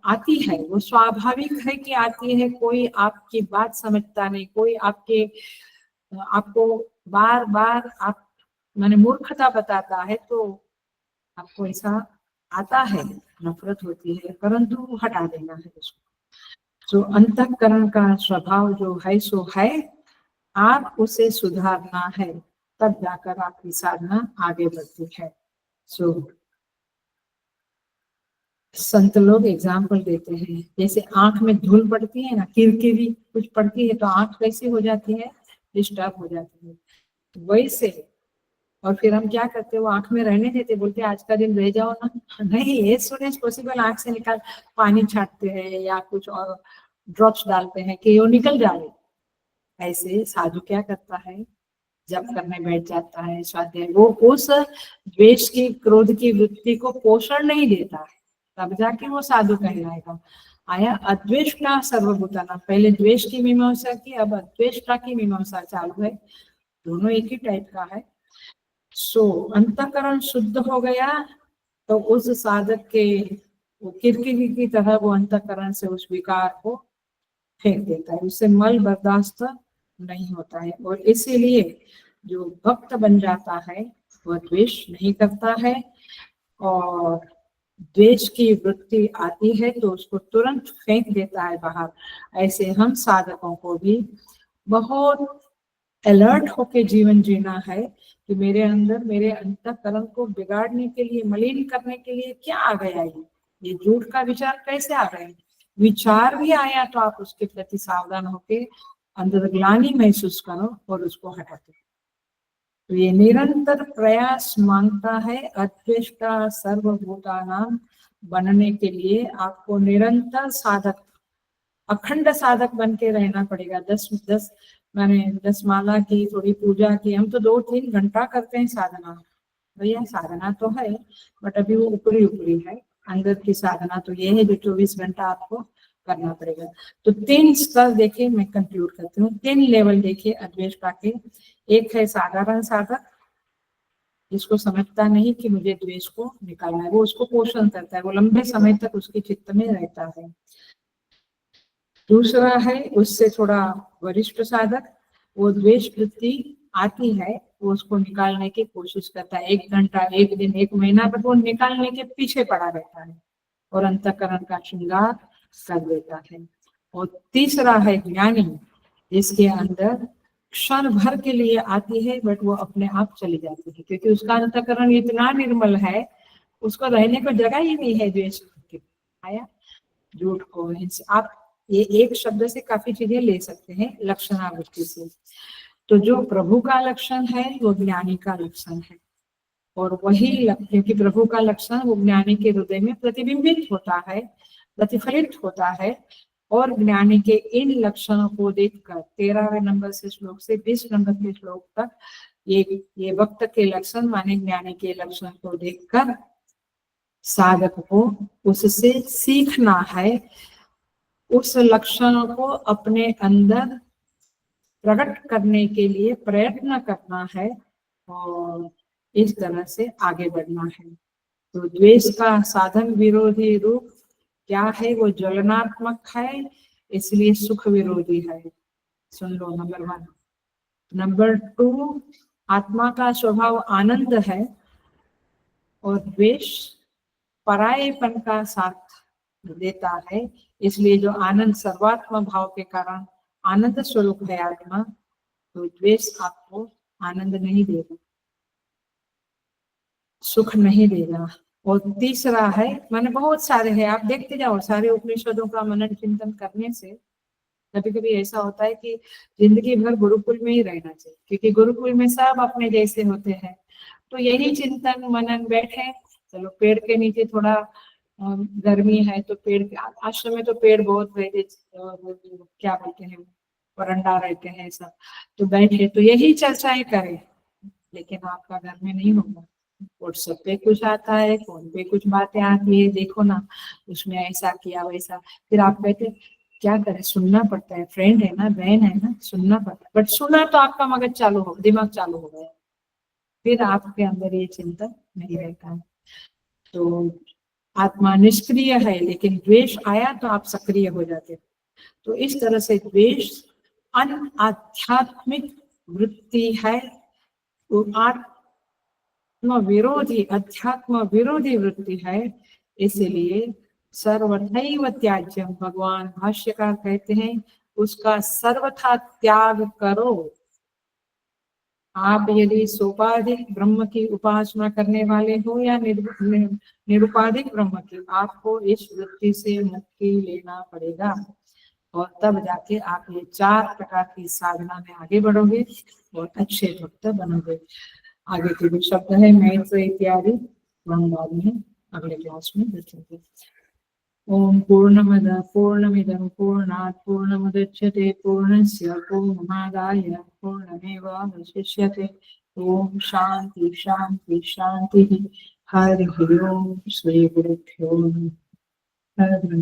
आती है, वो स्वाभाविक है कि आती है। कोई आपकी बात समझता नहीं, कोई आपको बार बार आप माने मूर्खता बताता है, तो आपको ऐसा आता है, नफरत होती है, परंतु हटा देना है उसको। जो अंतःकरण का स्वभाव जो है सो है, आप उसे सुधारना है, तब जाकर आपकी साधना आगे बढ़ती है। सो संत लोग एग्जाम्पल देते हैं, जैसे आंख में धूल पड़ती है ना, किरकिरी कुछ पड़ती है तो आंख कैसी हो जाती है? डिस्टर्ब हो जाती है। वैसे और फिर हम क्या करते हैं, वो आंख में रहने देते, बोलते आज का दिन रह जाओ ना। नहीं, ये सुन एज पॉसिबल आंख से निकाल पानी छाटते हैं या कुछ और ड्रॉप्स डालते हैं कि वो निकल जाए। ऐसे साधु क्या करता है, जब करने बैठ जाता है स्वाध्याय, वो उस द्वेष की क्रोध की वृत्ति को पोषण नहीं देता है, तब जाके वो साधु कहलाएगा। आया अद्वेष्टा सर्वभूतानां, पहले द्वेष की मीमांसा की, अब अद्वेष्टा की मीमांसा चालू है। दोनों एक ही टाइप का है। सो अंतःकरण शुद्ध हो गया तो उस साधक के वो किरकिरी की तरह वो अंतःकरण से उस विकार को फेंक देता है, उससे मल बर्दाश्त नहीं होता है। और इसीलिए जो भक्त बन जाता है वह द्वेष नहीं करता है, और द्वेष की वृत्ति आती है तो उसको तुरंत फेंक देता है बाहर। ऐसे हम साधकों को भी बहुत अलर्ट होके जीवन जीना है कि मेरे अंदर मेरे अंतःकरण को बिगाड़ने के लिए, मलिन करने के लिए क्या आ गया, ये झूठ का विचार कैसे आ गए। विचार भी आया तो आप उसके प्रति सावधान होके अंदर ग्लानि महसूस करो और उसको हटा दो। तो ये निरंतर प्रयास मांगता है। अद्वेष्टा सर्वभूतानां बनने के लिए आपको निरंतर साधक, अखंड साधक बन के रहना पड़ेगा। 10 मैंने 10 माला की, थोड़ी पूजा की, हम तो 2-3 घंटा करते हैं साधना। भैया साधना तो है, बट अभी वो ऊपरी ऊपरी है। अंदर की साधना तो ये है जो 24 घंटा आपको करना पड़ेगा। तो 3 स्तर देखिए, मैं कंक्लूड करती हूँ। 3 लेवल देखिए अद्वेष्टा के। एक है साधारण साधक, जिसको समझता नहीं कि मुझे द्वेष को निकालना है, वो उसको पोषण करता है, वो लंबे समय तक उसके चित्त में रहता है। दूसरा है उससे थोड़ा वरिष्ठ साधक, वो द्वेष वृत्ति आती है, वो उसको निकालने की कोशिश करता है। 1 घंटा, 1 दिन, 1 महीना, पर वो निकालने के पीछे पड़ा रहता है और अंतःकरण का श्रृंगार कर देता है। और तीसरा है ज्ञानी, जिसके अंदर क्षण भर के लिए आती है, बट वो अपने आप चली जाती है, क्योंकि उसका अंतःकरण इतना निर्मल है, उसको रहने को जगह ही नहीं है द्वेष की। आया झूठ को आप ये एक शब्द से काफी चीजें ले सकते हैं, लक्षणावृत्ति से। तो जो प्रभु का लक्षण है वो ज्ञानी का लक्षण है, और वही क्योंकि प्रभु का लक्षण वो ज्ञानी के हृदय में प्रतिबिंबित होता है, प्रतिफलित होता है। और ज्ञानी के इन लक्षणों को देखकर 13वें नंबर से श्लोक से 20 नंबर के श्लोक तक ये वक्त के लक्षण माने ज्ञानी के लक्षण को देखकर साधक को उससे सीखना है, उस लक्षणों को अपने अंदर प्रकट करने के लिए प्रयत्न करना है, और इस तरह से आगे बढ़ना है। तो द्वेष का साधन विरोधी रूप क्या है? वो ज्वलनात्मक है, इसलिए सुख विरोधी है। सुन लो, नंबर 1। नंबर 2, आत्मा का स्वभाव आनंद है, और द्वेष परायेपन का साथ देता है। इसलिए जो आनंद सर्वात्म भाव के कारण आनंद स्वरूप है आत्मा, तो द्वेष आपको आनंद नहीं देगा, सुख नहीं देगा। और तीसरा है, मैंने बहुत सारे हैं, आप देखते जाओ, सारे उपनिषदों का मनन चिंतन करने से कभी कभी ऐसा होता है कि जिंदगी भर गुरुकुल में ही रहना चाहिए, क्योंकि गुरुकुल में सब अपने जैसे होते हैं। तो यही चिंतन मनन बैठे, चलो पेड़ के नीचे थोड़ा गर्मी है तो पेड़ के आश्रम में तो पेड़ बहुत रहते, क्या बोलते हैं, वरंडा रहते हैं सब, तो बैठे तो यही चर्चाएं करें। लेकिन आपका घर में नहीं होगा, व्हाट्सएप पे कुछ आता है, फोन पे कुछ बातें आती है, देखो ना उसमें ऐसा किया वैसा, फिर आप कहते क्या करें, सुनना पड़ता है, फ्रेंड है ना, बहन है ना, सुनना पड़ता है। बट सुना तो आपका मगज चालू हो, दिमाग चालू हो गया, फिर आपके अंदर ये चिंतन नहीं रहता है। तो आत्मा निष्क्रिय है, लेकिन द्वेष आया तो आप सक्रिय हो जाते। तो इस तरह से द्वेष अन आध्यात्मिक वृत्ति है, वो आत्म विरोधी, अध्यात्म विरोधी वृत्ति है। इसलिए सर्वथैव त्याज्यम, भगवान भाष्यकार कहते हैं उसका सर्वथा त्याग करो। आप यदि सोपाधिक ब्रह्म की उपासना करने वाले हो या निरुपाधिक ब्रह्म की, आपको इस वृत्ति से मुक्ति लेना पड़ेगा, और तब जाके आप ये 4 प्रकार की साधना में आगे बढ़ोगे और अच्छे भक्त बनोगे। आगे के भी शब्द है मैत्र इत्यादि, हम बाद में अगले क्लास में देखेंगे। ओम पूर्णमद पूर्णमिदं पूर्णात् पूर्णमुदच्यते पूर्णस्य पूर्णमादाय पूर्णमेवावशिष्यते। ओम शांति शांति शांति। हरि ओम। श्री गुरुभ्यो नमः।